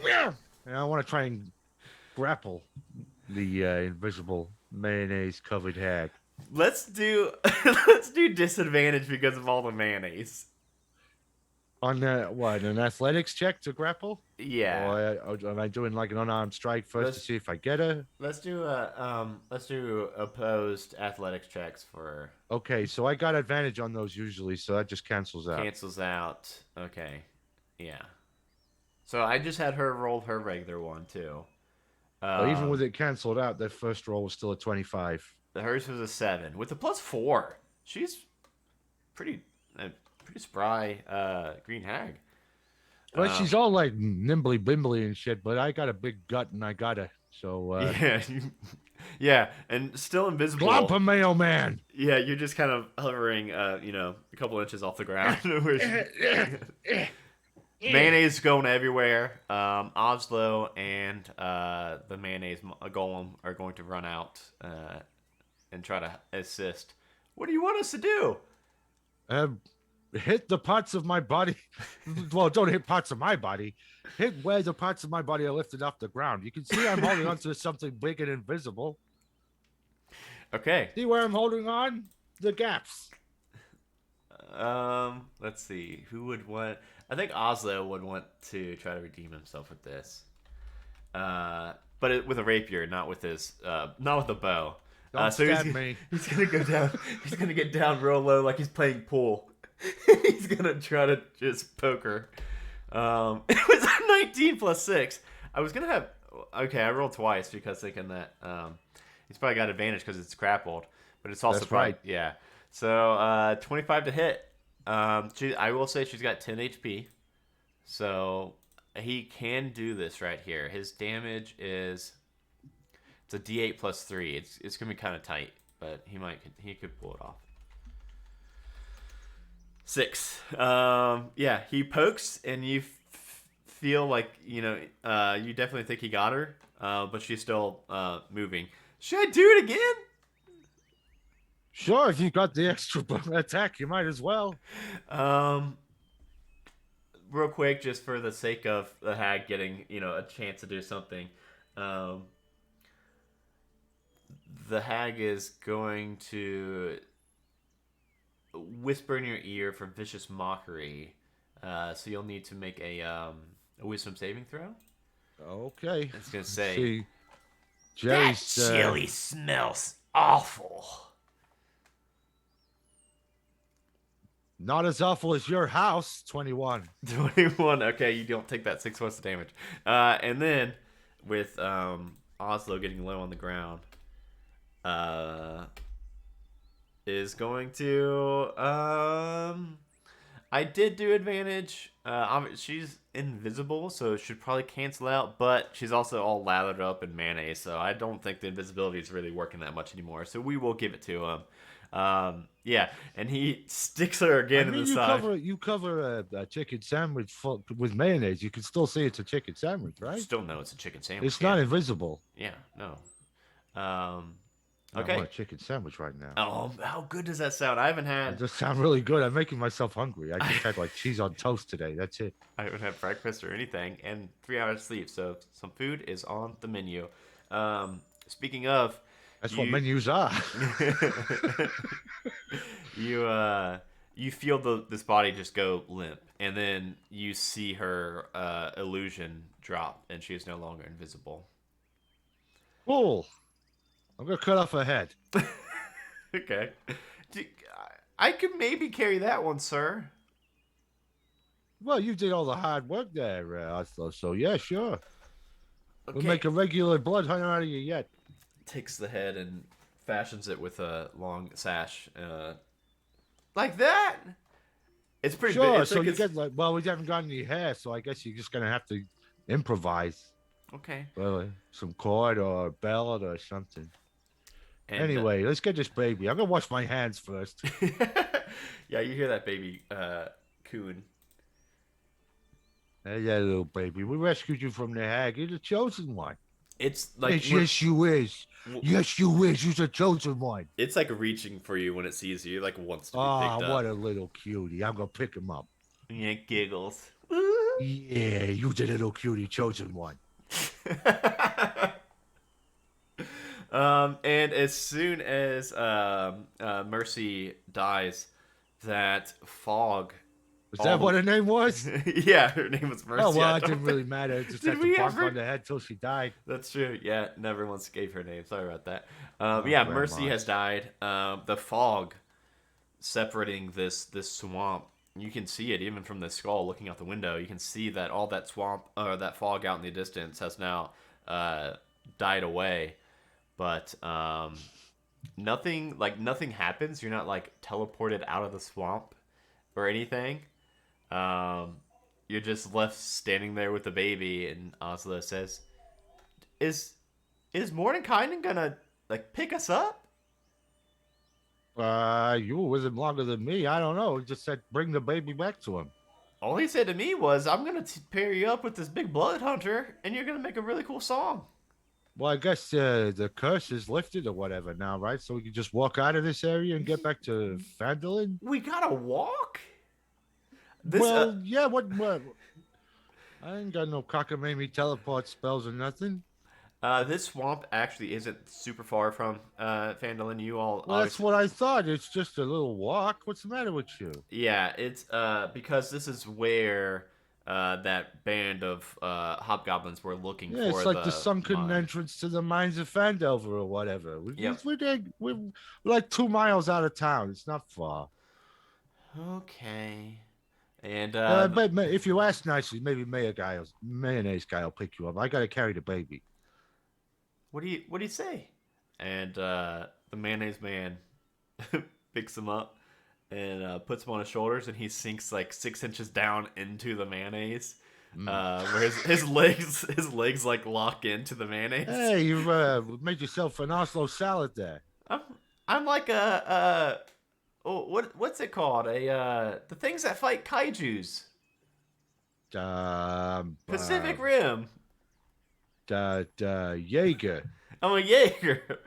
Yeah. And I want to try and grapple the invisible mayonnaise covered hag. Let's do let's do disadvantage because of all the mayonnaise. On what, an athletics check to grapple? Yeah. Or am I doing like an unarmed strike first to see if I get her? Let's do opposed athletics checks for Okay, so I got advantage on those usually, so that just cancels out. cancels out. Okay. Yeah. So I just had her roll her regular one too. But even with it canceled out, that first roll was still a 25. Hers was a 7 with a +4. She's pretty pretty spry green hag. Well, she's all like nimbly bimbly and shit, but I got a big gut and I got her. So Yeah, yeah, and still invisible. Glompa Mayo Man. Yeah, you're just kind of hovering, a couple inches off the ground. Mayonnaise going everywhere. Oslo and the mayonnaise golem are going to run out and try to assist. What do you want us to do? Hit the parts of my body. Well, don't hit parts of my body. Hit where the parts of my body are lifted off the ground. You can see I'm holding onto something big and invisible. Okay. See where I'm holding on? The gaps. Let's see. Who would want? I think Oslo would want to try to redeem himself with this. But with a rapier, not with a bow. Don't so stab me. He's gonna go down. He's gonna get down real low, like he's playing pool. He's gonna try to just poke her. It was a 19 plus 6. I was gonna have. Okay, I rolled twice because thinking that he's probably got advantage because it's grappled, but it's also That's probably right. yeah. So 25 to hit. I will say she's got 10 HP, so he can do this right here. His damage is it's a D8 plus 3. It's gonna be kind of tight, but he could pull it off. 6. Yeah, he pokes and you feel like you definitely think he got her, but she's still moving. Should I do it again? Sure, if you got the extra attack, you might as well. Real quick, just for the sake of the hag getting, a chance to do something. The hag is going to whisper in your ear for vicious mockery. So you'll need to make a wisdom saving throw. Okay. It's gonna say, see, Jerry's that chili smells awful. Not as awful as your house. 21. 21. Okay, you don't take that 6 points of damage. And then with Oslo getting low on the ground, is going to I did do advantage. She's invisible, so it should probably cancel out, but she's also all lathered up in mayonnaise, so I don't think the invisibility is really working that much anymore. So we will give it to him. Yeah, and he sticks her again in the side. You cover a chicken sandwich with mayonnaise. You can still see it's a chicken sandwich, right? Still know it's a chicken sandwich. It's not invisible. Yeah, no. Okay. I want a chicken sandwich right now. Oh, how good does that sound? I haven't had. It just sound really good. I'm making myself hungry. I just had like cheese on toast today. That's it. I haven't had breakfast or anything, and 3 hours sleep, so some food is on the menu. Speaking of, that's what menus are. You feel this body just go limp, and then you see her illusion drop, and she is no longer invisible. Cool. I'm gonna cut off her head. Okay. I could maybe carry that one, sir. Well, you did all the hard work there, Oslo. So yeah, sure. Okay. We'll make a regular blood hunter out of you yet. Takes the head and fashions it with a long sash, like that. It's pretty sure. big. So you get we haven't got any hair, so I guess you're just gonna have to improvise. Okay. Well, some cord or a belt or something. And Anyway, let's get this baby. I'm gonna wash my hands first. yeah, you hear that baby coon. Hey, yeah, little baby. We rescued you from the hag. You're the chosen one. It's like Yes, yes, you is. Yes, you is. You're the chosen one. it's like reaching for you when it sees you. It like wants to be Ah, picked what up. a little cutie. I'm gonna pick him up. Yeah, giggles. Yeah, you the little cutie chosen one. And as soon as Mercy dies, that fog. Is All that the what her name was? yeah, her name was Oh Mercy. well, I it don't didn't really think matter. It just did had to we bonk ever. on the head till she died. That's true. Yeah, never once gave her name. Sorry about that. Oh, Yeah, Mercy has grandmas. died. The fog separating this swamp. You can see it even from the skull looking out the window. You can see that all that swamp or that fog out in the distance has now uh, died away. But nothing happens. You're not like teleported out of the swamp or anything. Um, you're just left standing there with the baby, and Oslo says, "Is is Mordenkainen gonna like pick us up?" You were with him longer than me. I don't know. He just said bring the baby back to him. All he said to me was, "I'm gonna pair you up with this big blood hunter, and you're gonna make a really cool song." Well, I guess the curse is lifted or whatever now, right? So we can just walk out of this area and get back to Fandolin. We gotta walk. This Well, yeah. What? I ain't got no cockamamie teleport spells or nothing. this swamp actually isn't super far from Phandalin. You all Well, that's obviously, what I thought. It's just a little walk. What's the matter with you? yeah. It's because this is where that band of hobgoblins were looking Yeah, it's for like the the sunken mine. entrance to the mines of Fandelver or whatever. Yep. We're like 2 miles out of town. It's not far. Okay. And But if you ask nicely, maybe mayonnaise guy will pick you up. I got to carry the baby. what do you say? And the mayonnaise man picks him up and puts him on his shoulders, and he sinks like 6 inches down into the mayonnaise, Mm. where his legs like lock into the mayonnaise. Hey, you made yourself an Oslo salad there. I'm I'm like a oh what's it called the things that fight kaiju's Um, uh, Pacific Rim. Jaeger. I'm a Jaeger.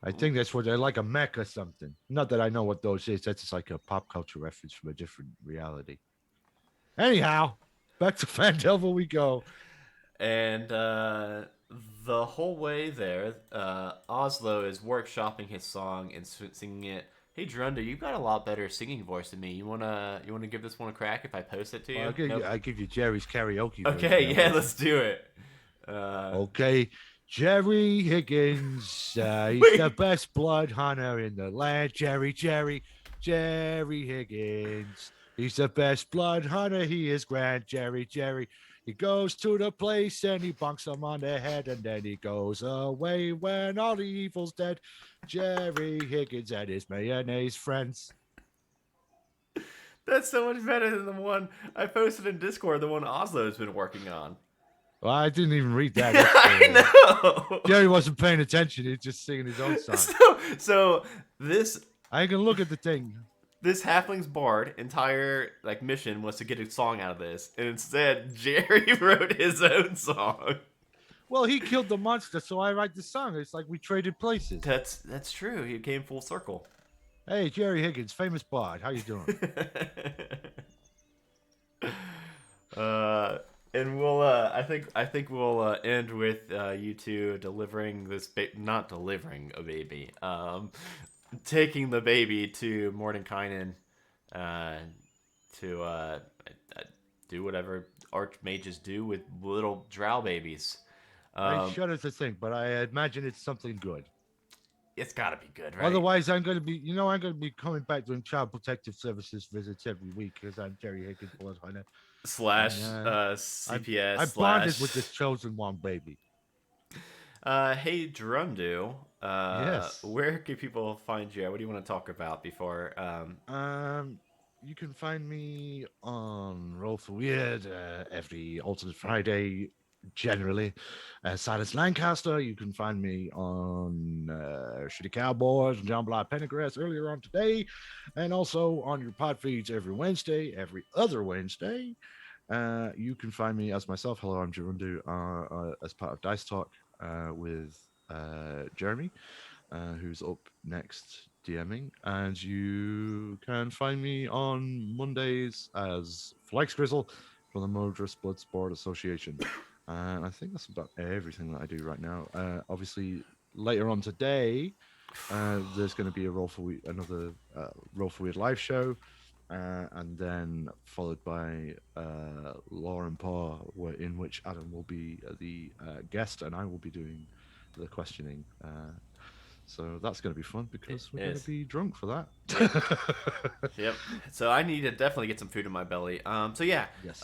I think that's what they're like a mech or something. Not that I know what those is. That's just like a pop culture reference from a different reality. Anyhow, back to Fandelver we go. And the whole way there, Oslo is workshopping his song and singing it. Hey, Drunda, you've got a lot better singing voice than me. You wanna give this one a crack if I post it to Well, you? Nope. I give you Jerry's karaoke version Okay, of yeah, it. let's do it. Uh, Okay, Jerry Higgins. He's the wait, best blood hunter in the land. Jerry Higgins. He's the best blood hunter. He is grand. Jerry. He goes to the place and he bonks them on the head and then he goes away when all the evil's dead. Jerry Higgins and his mayonnaise friends. that's so much better than the one I posted in Discord. The one Oslo's been working on. Well, I didn't even read that. I know. Jerry wasn't paying attention. He was just singing his own song. So this I can look at the thing. this halfling's bard entire like mission was to get a song out of this, and instead Jerry wrote his own song. Well, he killed the monster, so I write the song. It's like we traded places. That's true. He came full circle. Hey, Jerry Higgins, famous bard. How you doing? uh, and we'll I think we'll end with you two delivering not delivering a baby, taking the baby to Mordenkainen, uh, to do whatever archmages do with little drow babies. I Um, shudder to think, but I imagine it's something good. it's got to be good, right? Otherwise, I'm going to be coming back doing child protective services visits every week because I'm Jerry Higgins, blood hunter, and Slash I CPS bonded with slash. this chosen one baby. Hey Drundu, Yes. where can people find you? What do you want to talk about before? Um, You can find me on Roll for Weird every alternate Friday, generally. Silas Lancaster, you can find me on Shitty Cowboys and John Bly Pendergrass earlier on today, and also on your pod feeds every Wednesday, every other Wednesday. You can find me as myself. Hello, I'm Gerundu, as part of Dice Talk with Jeremy, who's up next DMing. And you can find me on Mondays as Flex Grizzle from the Murderous Bloodsport Association. And I think that's about everything that I do right now. Obviously, later on today, there's going to be another Roll for Weird live show, and then followed by Lauren Parr, in which Adam will be the guest, and I will be doing the questioning. So that's going to be fun It because we're going to is. be drunk for that. Yep. Yep. So I need to definitely get some food in my belly. So yeah. Yes.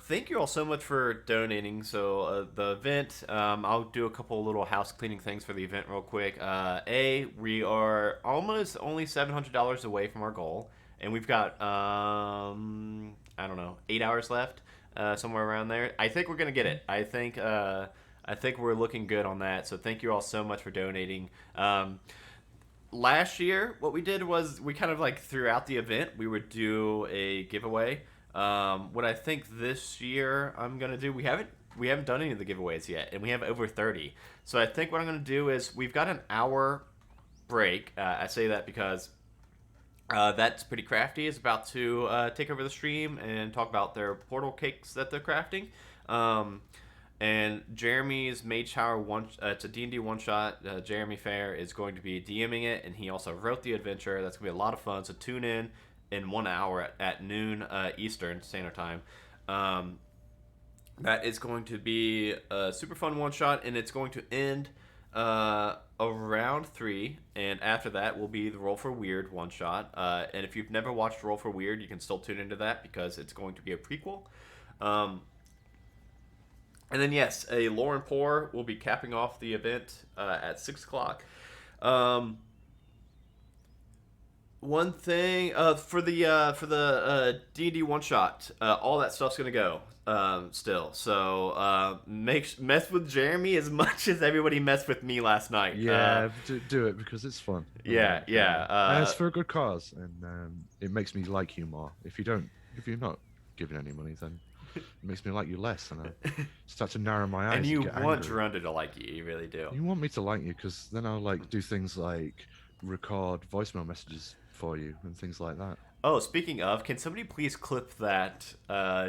Thank you all so much for donating. So the event, I'll do a couple little house cleaning things for the event real quick. We are almost only $700 away from our goal, and we've got I don't know 8 hours left, somewhere around there. I think we're gonna get it. I think we're looking good on that. So thank you all so much for donating. Last year, what we did was we kind of like throughout the event we would do a giveaway. What I think this year I'm gonna do, we haven't done any of the giveaways yet, and we have over 30. So I think what I'm gonna do is we've got an hour break. I say that because that's pretty crafty is about to take over the stream and talk about their portal cakes that they're crafting. Um, and Jeremy's Mage Tower one, it's a D&D one shot. Jeremy Fair is going to be DMing it, and he also wrote the adventure. That's gonna be a lot of fun. So tune in 1 hour at noon Eastern Standard Time. That is going to be a super fun one shot, and it's going to end around 3. And after that will be the Roll for Weird one shot. And if you've never watched Roll for Weird, you can still tune into that because it's going to be a prequel. And then yes, a Lauren Poor will be capping off the event at 6 o'clock. Um, One thing for the D&D one shot, all that stuff's gonna go still. So mess with Jeremy as much as everybody messed with me last night. Yeah, do it because it's fun. Yeah, yeah. And it's for a good cause, and it makes me like you more. If you're not giving any money, then it makes me like you less, and I start to narrow my eyes And you get want angry. Geronda to like you really do. You want me to like you because then I'll like do things like record voicemail messages for you and things like that. Oh, speaking of, can somebody please clip that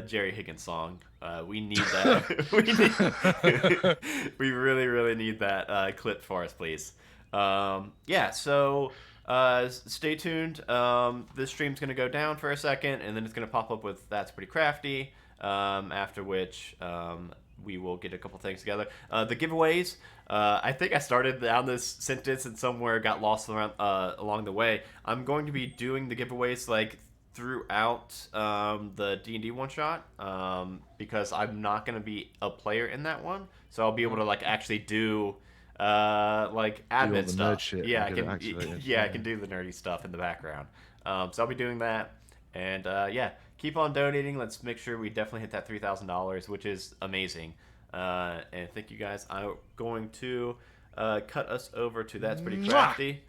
Jerry Higgins song? We need that. We really, really need that clip for us, please. Yeah, so stay tuned. This stream's going to go down for a second, and then it's going to pop up with That's Pretty Crafty, after which we will get a couple things together. The giveaways, I think I started down this sentence and somewhere got lost around, along the way. I'm going to be doing the giveaways like throughout the D&D one shot, because I'm not going to be a player in that one, so I'll be able to like actually do like Do all admin the stuff. nerd shit Yeah, I and get it can. activated. Yeah, I can do the nerdy stuff in the background. So I'll be doing that, and yeah, keep on donating. Let's make sure we definitely hit that $3,000, which is amazing. And thank you guys. I'm going to cut us over to That's Pretty Mwah! Crafty.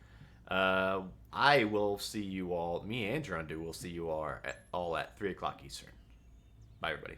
I will see you all. Me and Gerundu will see you all at 3 o'clock Eastern. Bye, everybody.